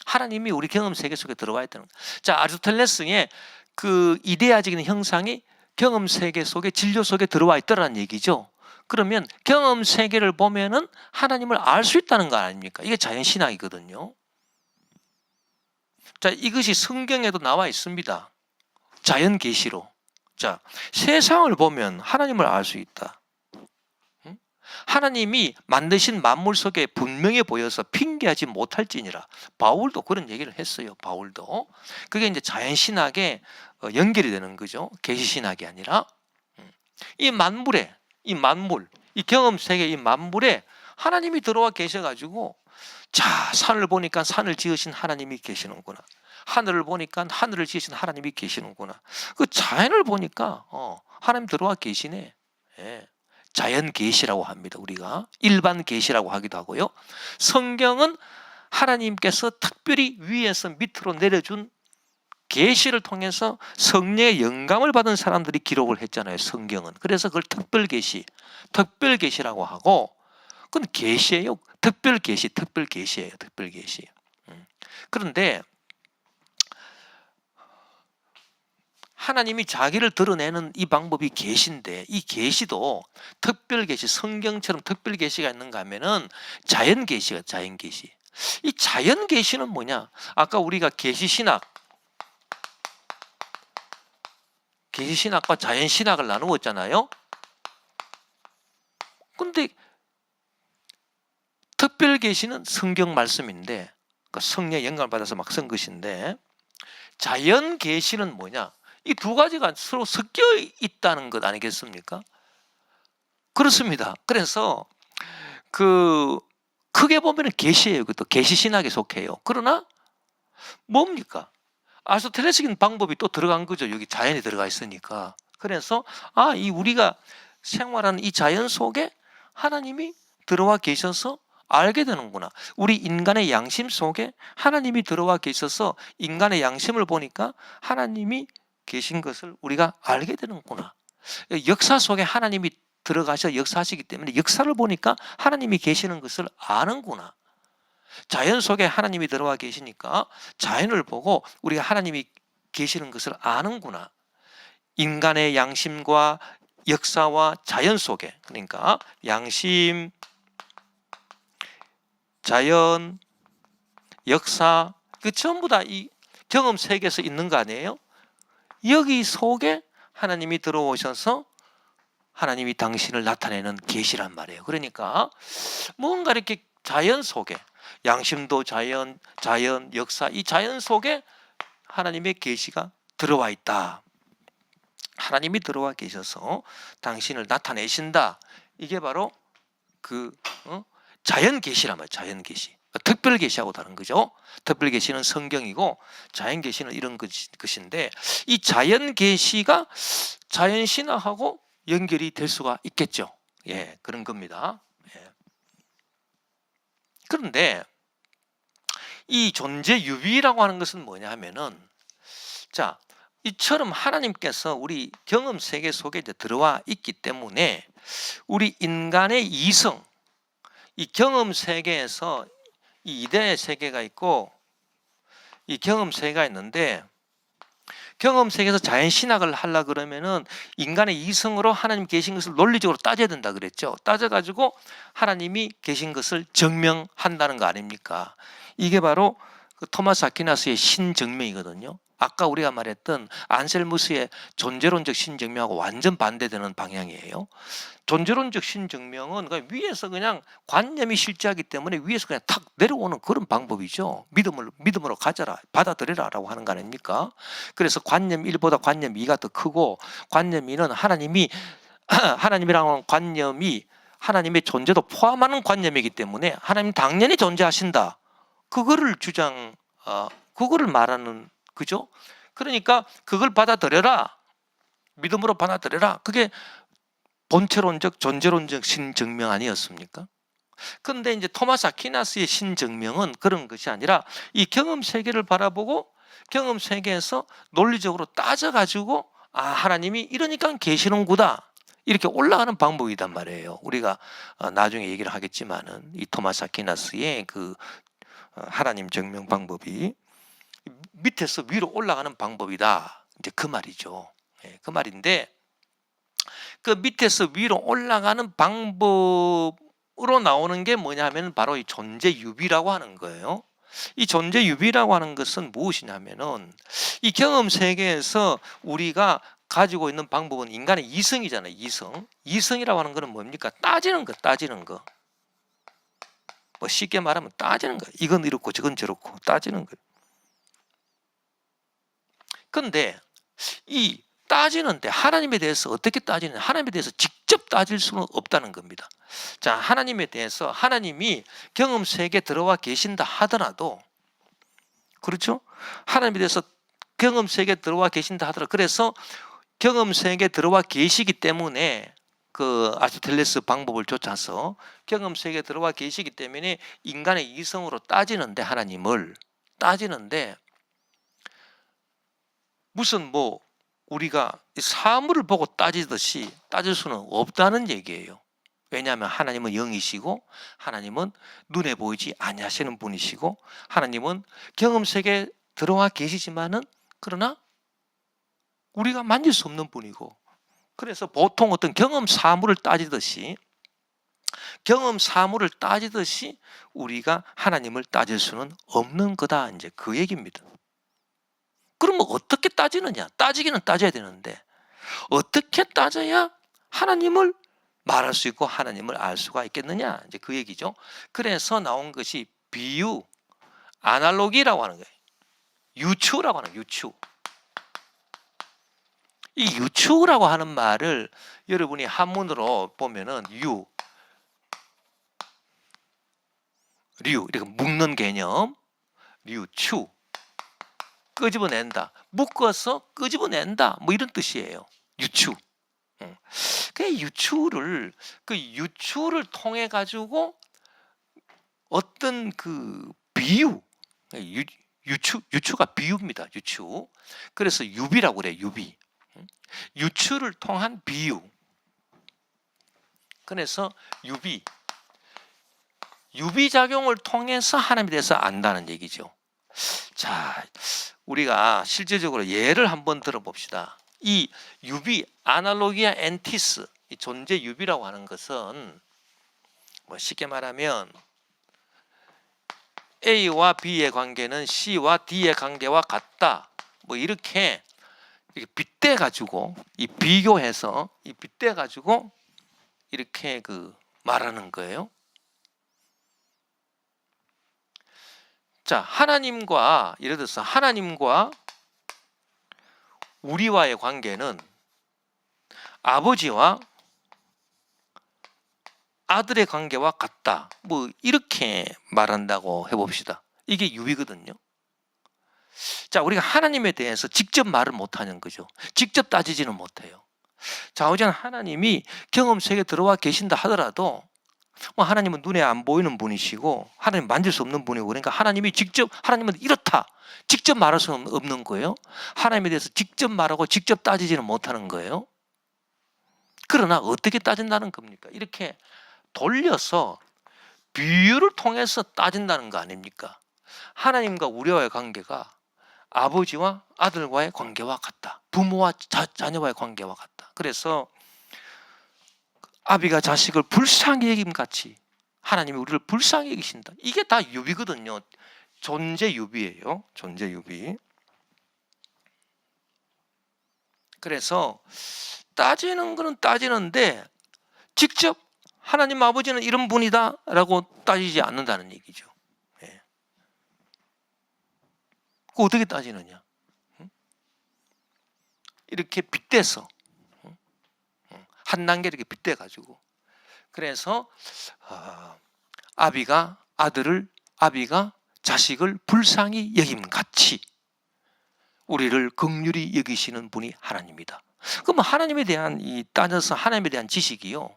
하나님이 우리 경험 세계 속에 들어와 있다는 거. 자, 아리스토텔레스의 그 이데아적인 형상이 경험 세계 속에 진료 속에 들어와 있다는 얘기죠. 그러면 경험 세계를 보면은 하나님을 알 수 있다는 거 아닙니까? 이게 자연신학이거든요. 자, 이것이 성경에도 나와 있습니다. 자연계시로. 자, 세상을 보면 하나님을 알 수 있다. 하나님이 만드신 만물 속에 분명해 보여서 핑계하지 못할지니라. 바울도 그런 얘기를 했어요. 바울도. 그게 이제 자연신학에 연결이 되는 거죠. 계시신학이 아니라. 이 만물에, 이 만물, 이 경험세계 이 만물에 하나님이 들어와 계셔가지고, 자, 산을 보니까 산을 지으신 하나님이 계시는구나. 하늘을 보니까 하늘을 지으신 하나님이 계시는구나. 그 자연을 보니까 하나님 들어와 계시네. 예. 자연 계시라고 합니다. 우리가 일반 계시라고 하기도 하고요. 성경은 하나님께서 특별히 위에서 밑으로 내려준 계시를 통해서 성령의 영감을 받은 사람들이 기록을 했잖아요. 성경은. 그래서 그걸 특별 계시라고 하고, 그건 계시예요. 특별 계시예요. 특별 계시. 그런데 하나님이 자기를 드러내는 이 방법이 계시인데, 이 계시도 특별 계시, 성경처럼 특별 계시가 있는가 하면은 자연 계시가 자연 계시. 이 자연 계시는 뭐냐? 아까 우리가 계시신학과 자연신학을 나누었잖아요. 근데 특별 계시는 성경 말씀인데, 그러니까 성령의 영감을 받아서 막 쓴 것인데, 자연 계시는 뭐냐? 이 두 가지가 서로 섞여 있다는 것 아니겠습니까? 그렇습니다. 그래서 크게 보면 계시예요. 그것도 계시신학에 속해요. 그러나 뭡니까? 아리스토텔레스적인 방법이 또 들어간 거죠. 여기 자연이 들어가 있으니까. 그래서 이 우리가 생활하는 이 자연 속에 하나님이 들어와 계셔서 알게 되는구나. 우리 인간의 양심 속에 하나님이 들어와 계셔서 인간의 양심을 보니까 하나님이 계신 것을 우리가 알게 되는구나. 역사 속에 하나님이 들어가셔 역사하시기 때문에 역사를 보니까 하나님이 계시는 것을 아는구나. 자연 속에 하나님이 들어와 계시니까 자연을 보고 우리가 하나님이 계시는 것을 아는구나. 인간의 양심과 역사와 자연 속에, 그러니까 양심, 자연, 역사, 그 전부 다 이 경험 세계에서 있는 거 아니에요? 여기 속에 하나님이 들어오셔서 하나님이 당신을 나타내는 계시란 말이에요. 그러니까 뭔가 이렇게 자연 속에, 양심도 자연, 역사, 이 자연 속에 하나님의 계시가 들어와 있다. 하나님이 들어와 계셔서 당신을 나타내신다. 이게 바로 자연 계시란 말이에요. 자연 계시. 특별 계시하고 다른 거죠. 특별 계시는 성경이고 자연 계시는 이런 것인데, 이 자연 계시가 자연 신학하고 연결이 될 수가 있겠죠. 예, 그런 겁니다. 예. 그런데 이 존재 유비라고 하는 것은 뭐냐 하면은, 자, 이처럼 하나님께서 우리 경험 세계 속에 이제 들어와 있기 때문에 우리 인간의 이성, 이 경험 세계에서 이 이데의 세계가 있고 이 경험 세계가 있는데, 경험 세계에서 자연 신학을 하려 그러면은 인간의 이성으로 하나님 계신 것을 논리적으로 따져야 된다 그랬죠. 따져가지고 하나님이 계신 것을 증명한다는 거 아닙니까? 이게 바로 그 토마스 아퀴나스의 신증명이거든요. 아까 우리가 말했던 안셀무스의 존재론적 신증명하고 완전 반대되는 방향이에요. 존재론적 신증명은 그냥 위에서 그냥 관념이 실제하기 때문에 위에서 그냥 탁 내려오는 그런 방법이죠. 믿음으로 가져라, 받아들여라라고 하는 거 아닙니까? 그래서 관념 1보다 관념 2가 더 크고, 관념 2는 하나님이라는 관념이 하나님의 존재도 포함하는 관념이기 때문에 하나님 당연히 존재하신다. 그거를 말하는, 그죠? 그러니까 그걸 받아들여라. 믿음으로 받아들여라. 그게 본체론적, 존재론적 신증명 아니었습니까? 그런데 이제 토마스 아퀴나스의 신증명은 그런 것이 아니라 이 경험 세계를 바라보고 경험 세계에서 논리적으로 따져가지고 하나님이 이러니까 계시는구나. 이렇게 올라가는 방법이단 말이에요. 우리가 나중에 얘기를 하겠지만은 이 토마스 아퀴나스의 그 하나님 증명 방법이 밑에서 위로 올라가는 방법이다. 이제 그 말이죠. 그 말인데, 그 밑에서 위로 올라가는 방법으로 나오는 게 뭐냐면 바로 이 존재유비라고 하는 거예요. 이 존재유비라고 하는 것은 무엇이냐면은 이 경험 세계에서 우리가 가지고 있는 방법은 인간의 이성이잖아요. 이성이라고 하는 것은 뭡니까? 따지는 거. 뭐 쉽게 말하면 따지는 거예요. 이건 이렇고 저건 저렇고 따지는 거예요. 그런데 이 따지는데 하나님에 대해서 어떻게 따지느냐? 하나님에 대해서 직접 따질 수는 없다는 겁니다. 자, 하나님에 대해서 하나님이 경험 세계에 들어와 계신다 하더라도, 그렇죠? 하나님에 대해서 경험 세계에 들어와 계신다 하더라도, 그래서 경험 세계에 들어와 계시기 때문에 그 아리스토텔레스 방법을 쫓아서 경험 세계에 들어와 계시기 때문에 인간의 이성으로 따지는데, 하나님을 따지는데 무슨 뭐 우리가 사물을 보고 따지듯이 따질 수는 없다는 얘기예요. 왜냐하면 하나님은 영이시고 하나님은 눈에 보이지 아니하시는 분이시고 하나님은 경험 세계에 들어와 계시지만은 그러나 우리가 만질 수 없는 분이고, 그래서 보통 어떤 경험 사물을 따지듯이 우리가 하나님을 따질 수는 없는 거다. 이제 그 얘기입니다. 그러면 어떻게 따지느냐? 따지기는 따져야 되는데 어떻게 따져야 하나님을 말할 수 있고 하나님을 알 수가 있겠느냐? 이제 그 얘기죠. 그래서 나온 것이 비유, 아날로기라고 하는 거예요. 유추라고 하는 거예요. 이 유추라고 하는 말을 여러분이 한문으로 보면은 류 이렇게 묶는 개념, 유추, 끄집어낸다, 묶어서 끄집어낸다, 뭐 이런 뜻이에요. 유추. 그 유추를 통해 가지고 어떤 그 비유, 유추가 비유입니다. 유추. 그래서 유비라고 그래요. 유추를 통한 비유. 그래서 유비작용을 통해서 하나님에 대해서 안다는 얘기죠. 자, 우리가 실제적으로 예를 한번 들어봅시다. 이 유비, 아날로기아 엔티스, 이 존재 유비라고 하는 것은 뭐 쉽게 말하면 A와 B의 관계는 C와 D의 관계와 같다. 뭐 이렇게 빗대 가지고 비교해서 빗대 가지고 이렇게 말하는 거예요. 자, 예를 들어서 하나님과 우리와의 관계는 아버지와 아들의 관계와 같다. 뭐 이렇게 말한다고 해봅시다. 이게 유비거든요. 자, 우리가 하나님에 대해서 직접 말을 못하는 거죠. 직접 따지지는 못해요. 자, 어제는 하나님이 경험 세계에 들어와 계신다 하더라도 하나님은 눈에 안 보이는 분이시고 하나님 만질 수 없는 분이고, 그러니까 하나님은 이렇다 직접 말할 수는 없는 거예요. 하나님에 대해서 직접 말하고 직접 따지지는 못하는 거예요. 그러나 어떻게 따진다는 겁니까? 이렇게 돌려서 비유를 통해서 따진다는 거 아닙니까? 하나님과 우리와의 관계가 아버지와 아들과의 관계와 같다. 부모와 자녀와의 관계와 같다. 그래서 아비가 자식을 불쌍히 여김같이 하나님이 우리를 불쌍히 여기신다. 이게 다 유비거든요. 존재 유비예요. 존재 유비. 그래서 따지는 거는 따지는데 직접 하나님 아버지는 이런 분이다 라고 따지지 않는다는 얘기죠. 예. 그 어떻게 따지느냐? 이렇게 빗대서 한 단계 이렇게 빗대가지고 그래서 아비가 자식을 불쌍히 여김같이 우리를 긍휼히 여기시는 분이 하나님이다. 그럼 하나님에 대한 따져서 하나님에 대한 지식이요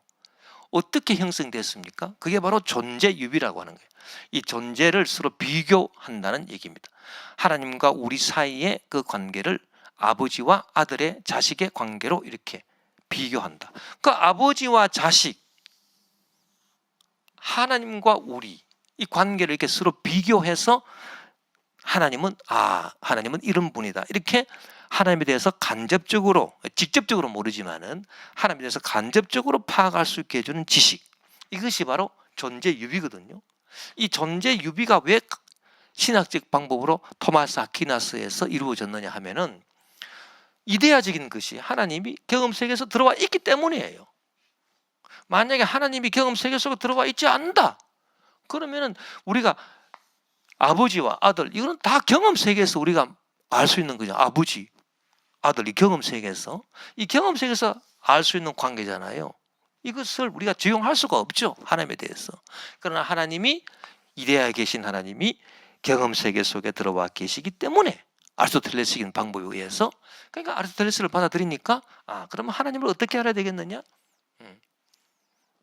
어떻게 형성됐습니까? 그게 바로 존재유비라고 하는 거예요. 이 존재를 서로 비교한다는 얘기입니다. 하나님과 우리 사이의 그 관계를 아버지와 아들의 자식의 관계로 이렇게 비교한다. 그 아버지와 자식, 하나님과 우리 이 관계를 이렇게 서로 비교해서 하나님은 이런 분이다. 이렇게 하나님에 대해서 간접적으로, 직접적으로 모르지만은 하나님에 대해서 간접적으로 파악할 수 있게 해주는 지식. 이것이 바로 존재유비거든요. 이 존재유비가 왜 신학적 방법으로 토마스 아퀴나스에서 이루어졌느냐 하면은 이데아적인 것이 하나님이 경험 세계에서 들어와 있기 때문이에요. 만약에 하나님이 경험 세계 속에 들어와 있지 않는다. 그러면은 우리가 아버지와 아들 이거는 다 경험 세계에서 우리가 알 수 있는 거죠. 아버지, 아들이 경험 세계에서 이 경험 세계에서 알 수 있는 관계잖아요. 이것을 우리가 적용할 수가 없죠. 하나님에 대해서. 그러나 하나님이 이데아에 계신 하나님이 경험 세계 속에 들어와 계시기 때문에 아리스토텔레스적인 방법에 의해서 그러니까 아리스토텔레스를 받아들이니까 그러면 하나님을 어떻게 알아야 되겠느냐?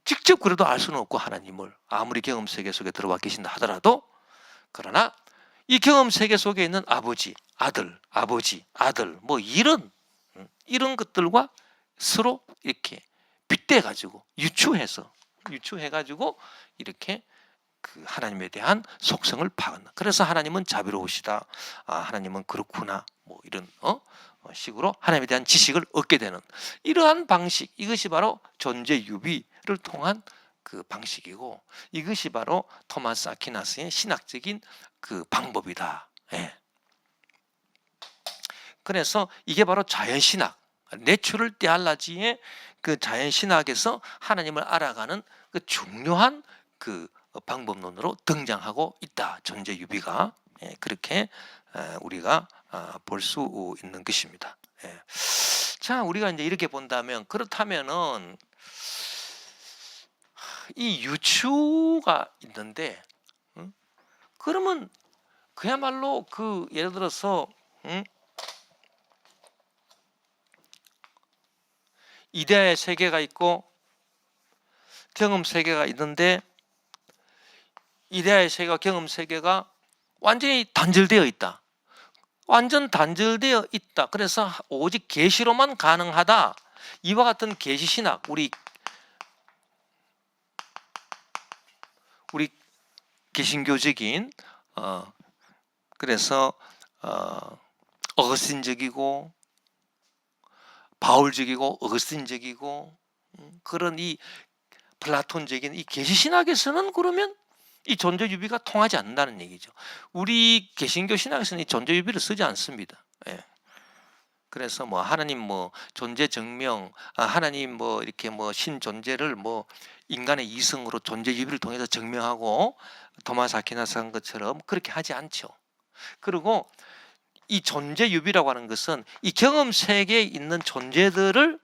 직접 그래도 알 수는 없고 하나님을 아무리 경험 세계 속에 들어와 계신다 하더라도 그러나 이 경험 세계 속에 있는 아버지, 아들 뭐 이런 것들과 서로 이렇게 빗대 가지고 유추해 가지고 이렇게 그 하나님에 대한 속성을 파악한다. 그래서 하나님은 자비로우시다. 하나님은 그렇구나. 뭐 이런 식으로 하나님에 대한 지식을 얻게 되는 이러한 방식, 이것이 바로 존재유비를 통한 그 방식이고 이것이 바로 토마스 아퀴나스의 신학적인 그 방법이다. 예. 그래서 이게 바로 자연신학, 내추럴 테올로지의 그 자연신학에서 하나님을 알아가는 그 중요한 그 방법론으로 등장하고 있다. 존재유비가. 예, 그렇게 우리가 볼 수 있는 것입니다. 예. 자, 우리가 이제 이렇게 본다면 그렇다면은 이 유추가 있는데, 그러면 그야말로 그 예를 들어서 이데아의 세계가 있고 경험 세계가 있는데 이데아의 세계와 경험 세계가 완전히 단절되어 있다. 완전 단절되어 있다. 그래서 오직 계시로만 가능하다. 이와 같은 계시 신학, 우리 개신교적인 그래서 어거스틴적이고 바울적이고 어거스틴적이고 그런 이 플라톤적인 이 계시신학에서는 그러면 이 존재유비가 통하지 않는다는 얘기죠. 우리 개신교 신학에서는 이 존재유비를 쓰지 않습니다. 예. 그래서 뭐 하나님 뭐 존재 증명, 하나님 뭐 이렇게 뭐 신존재를 뭐 인간의 이성으로 존재유비를 통해서 증명하고 토마스 아퀴나스 한 것처럼 그렇게 하지 않죠. 그리고 이 존재유비라고 하는 것은 이 경험 세계에 있는 존재들을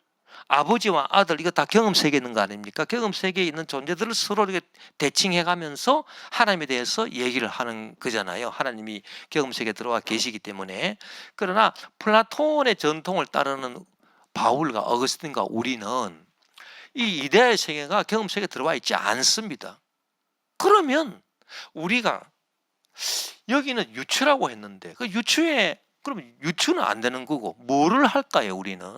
아버지와 아들 이거 다 경험 세계에 있는 거 아닙니까? 경험 세계에 있는 존재들을 서로 이렇게 대칭해 가면서 하나님에 대해서 얘기를 하는 거잖아요. 하나님이 경험 세계에 들어와 계시기 때문에. 그러나 플라톤의 전통을 따르는 바울과 어거스틴과 우리는 이 이데아의 세계가 경험 세계에 들어와 있지 않습니다. 그러면 우리가 여기는 유추라고 했는데 그 그러면 유추는 안 되는 거고 뭐를 할까요? 우리는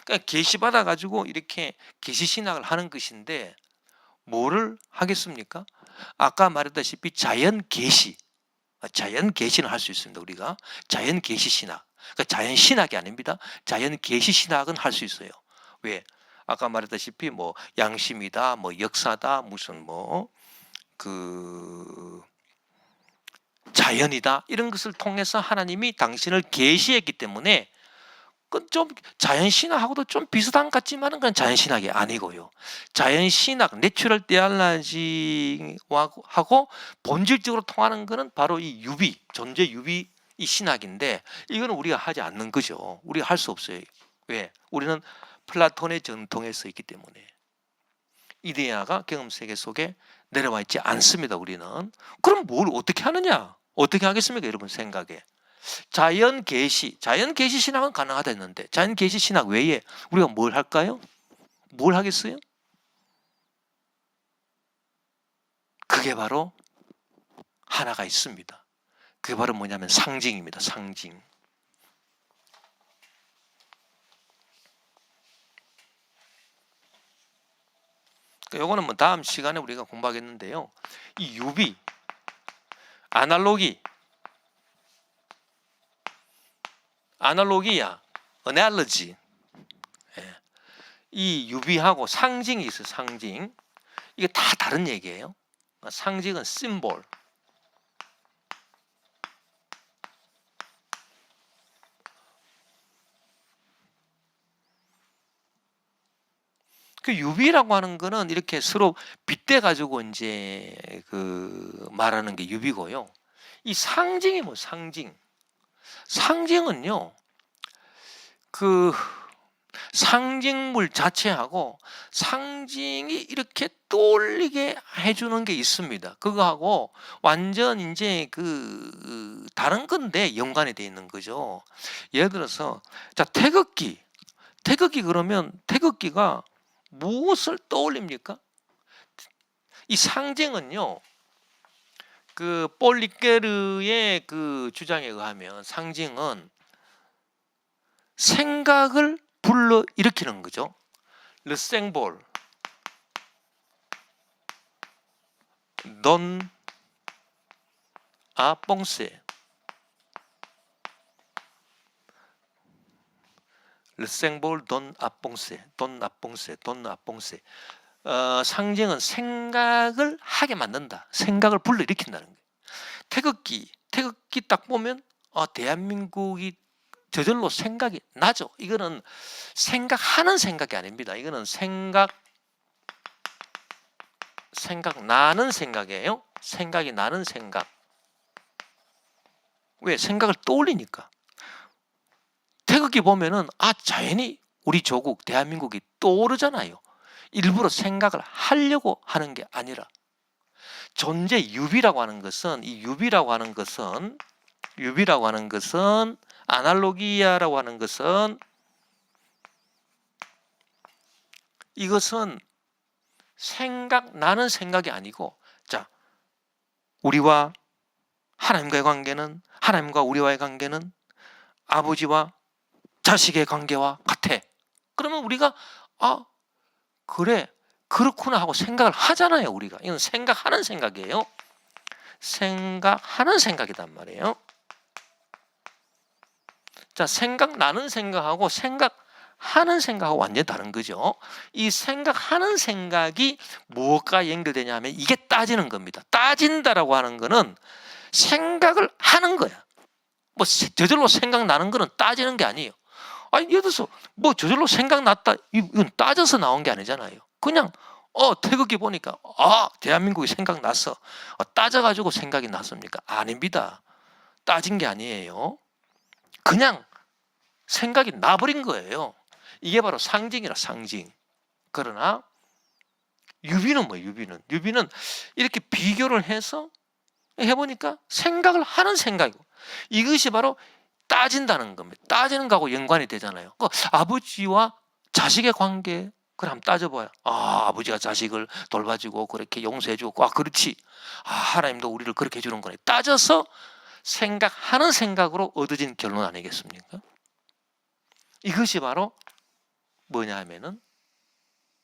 그러니까 계시 받아 가지고 이렇게 계시 신학을 하는 것인데 뭐를 하겠습니까? 아까 말했다시피 자연 계시, 자연 계시는 할 수 있습니다. 우리가 자연 계시 신학, 그러니까 자연 신학이 아닙니다. 자연 계시 신학은 할 수 있어요. 왜? 아까 말했다시피 뭐 양심이다, 뭐 역사다, 무슨 뭐 그 자연이다, 이런 것을 통해서 하나님이 당신을 계시했기 때문에 그 좀 자연신학하고도 좀 비슷한 것 같지만은 그건 자연신학이 아니고요. 자연신학, 내추럴 테올로지하고 본질적으로 통하는 것은 바로 이 유비, 존재 유비 이 신학인데, 이거는 우리가 하지 않는 거죠. 우리가 할 수 없어요. 왜? 우리는 플라톤의 전통에서 있기 때문에. 이데아가 경험 세계 속에 내려와 있지 않습니다. 우리는. 그럼 뭘 어떻게 하느냐? 어떻게 하겠습니까? 여러분 생각에. 자연 계시 신학은 가능하다 했는데, 자연 계시 신학 외에 우리가 뭘 할까요? 뭘 하겠어요? 그게 바로 하나가 있습니다. 그게 바로 뭐냐면 상징입니다. 상징. 요거는 뭐 다음 시간에 우리가 공부하겠는데요. 이 유비, 아날로기야, 어널러지. 이 유비하고 상징이 있어요. 상징. 이게 다 다른 얘기예요. 상징은 심볼. 그 유비라고 하는 거는 이렇게 서로 빗대 가지고 이제 그 말하는 게 유비고요. 이 상징이 뭐 상징. 상징은요, 그 상징물 자체하고 상징이 이렇게 떠올리게 해주는 게 있습니다. 그거하고 완전 이제 그 다른 건데 연관이 돼 있는 거죠. 예를 들어서 자, 태극기 그러면 태극기가 무엇을 떠올립니까? 이 상징은요, 그 폴리케르의 그 주장에 의하면 상징은 생각을 불러 일으키는 거죠. 르생볼, 돈 아뽕세, 르생볼 돈 아뽕세, 상징은 생각을 하게 만든다. 생각을 불러 일으킨다는 거예요. 태극기 딱 보면 대한민국이 저절로 생각이 나죠. 이거는 생각하는 생각이 아닙니다. 이거는 생각나는 생각이에요. 생각이 나는 생각. 왜? 생각을 떠올리니까. 태극기 보면은 자연히 우리 조국 대한민국이 떠오르잖아요. 일부러 생각을 하려고 하는 게 아니라. 존재 유비라고 하는 것은, 이 유비라고 하는 것은 아날로기아라고 하는 것은, 이것은 생각나는 생각이 아니고, 자, 우리와 하나님과의 관계는, 하나님과 우리와의 관계는 아버지와 자식의 관계와 같아. 그러면 우리가 그래, 그렇구나 하고 생각을 하잖아요. 우리가. 이건 생각하는 생각이에요. 생각하는 생각이단 말이에요. 자, 생각나는 생각하고 생각하는 생각하고 완전히 다른 거죠. 이 생각하는 생각이 무엇과 연결되냐 하면 이게 따지는 겁니다. 따진다라고 하는 거는 생각을 하는 거야. 뭐 저절로 생각나는 거는 따지는 게 아니에요. 예를 들어서 뭐 저절로 생각났다, 이건 따져서 나온 게 아니잖아요. 그냥 태극기 보니까 대한민국이 생각났어. 따져가지고 생각이 났습니까? 아닙니다. 따진 게 아니에요. 그냥 생각이 나버린 거예요. 이게 바로 상징이라, 상징. 그러나 유비는 뭐, 유비는 이렇게 비교를 해서 해보니까 생각을 하는 생각이고, 이것이 바로 따진다는 겁니다. 따지는 거하고 연관이 되잖아요. 아버지와 자식의 관계, 그걸 한번 따져봐요. 아버지가 자식을 돌봐주고 그렇게 용서해주고, 그렇지. 하나님도 우리를 그렇게 해주는 거네. 따져서 생각하는 생각으로 얻어진 결론 아니겠습니까? 이것이 바로 뭐냐 하면은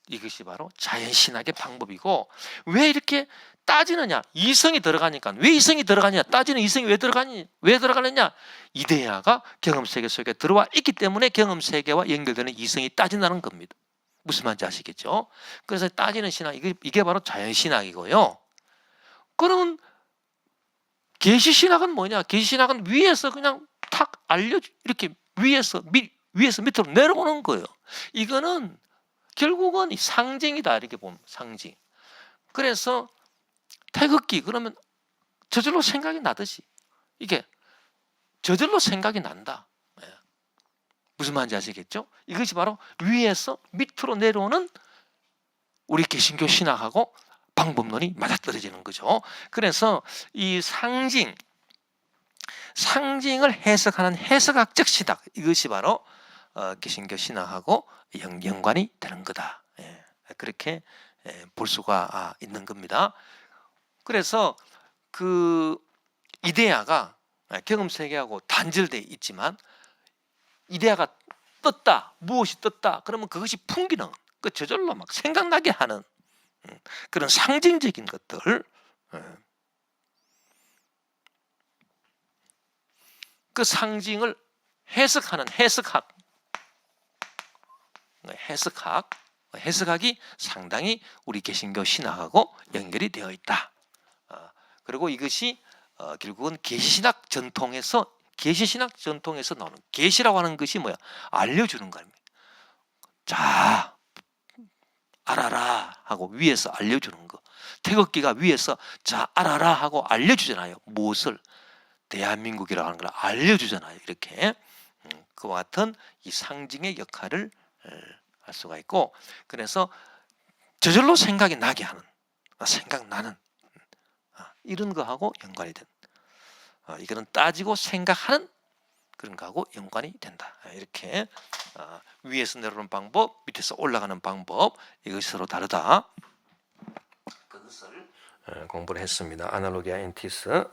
이것이 바로 자연신학의 방법이고, 왜 이렇게 따지느냐? 이성이 들어가니까. 왜 이성이 들어가냐? 따지는 이성이 왜 들어가느냐? 이데아가 경험세계 속에 들어와 있기 때문에 경험세계와 연결되는 이성이 따진다는 겁니다. 무슨 말인지 아시겠죠? 그래서 따지는 신학, 이게 바로 자연신학이고요. 그러면 계시신학은 뭐냐? 계시신학은 위에서 그냥 탁 이렇게 위에서 밑으로 내려오는 거예요. 이거는 결국은 상징이다, 이렇게 보면 상징. 그래서 태극기, 그러면 저절로 생각이 나듯이 이게 저절로 생각이 난다. 무슨 말인지 아시겠죠? 이것이 바로 위에서 밑으로 내려오는 우리 개신교 신학하고 방법론이 맞아떨어지는 거죠. 그래서 이 상징을 해석하는 해석학적 신학, 이것이 바로 개신교 신학하고 연관이 되는 거다. 그렇게 볼 수가 있는 겁니다. 그래서 그 이데아가 경험세계하고 단절되어 있지만, 이데아가 떴다, 무엇이 떴다, 그러면 그것이 풍기는, 그 저절로 막 생각나게 하는 그런 상징적인 것들, 그 상징을 해석하는 해석학이 상당히 우리 개신교 신학하고 연결이 되어 있다. 그리고 이것이 결국은 계시신학 전통에서 나오는, 계시라고 하는 것이 뭐야? 알려주는 겁니다. 자, 알아라 하고 위에서 알려주는 거. 태극기가 위에서 자, 알아라 하고 알려주잖아요. 무엇을? 대한민국이라고 하는 걸 알려주잖아요. 이렇게 그와 같은 이 상징의 역할을 할 수가 있고, 그래서 저절로 생각이 나게 하는, 생각나는 이런 거하고 연관이 된, 이거는 따지고 생각하는 그런 거하고 연관이 된다. 이렇게 위에서 내려오는 방법, 밑에서 올라가는 방법, 이것이 서로 다르다. 그것을 공부를 했습니다. 아날로기아 엔티스.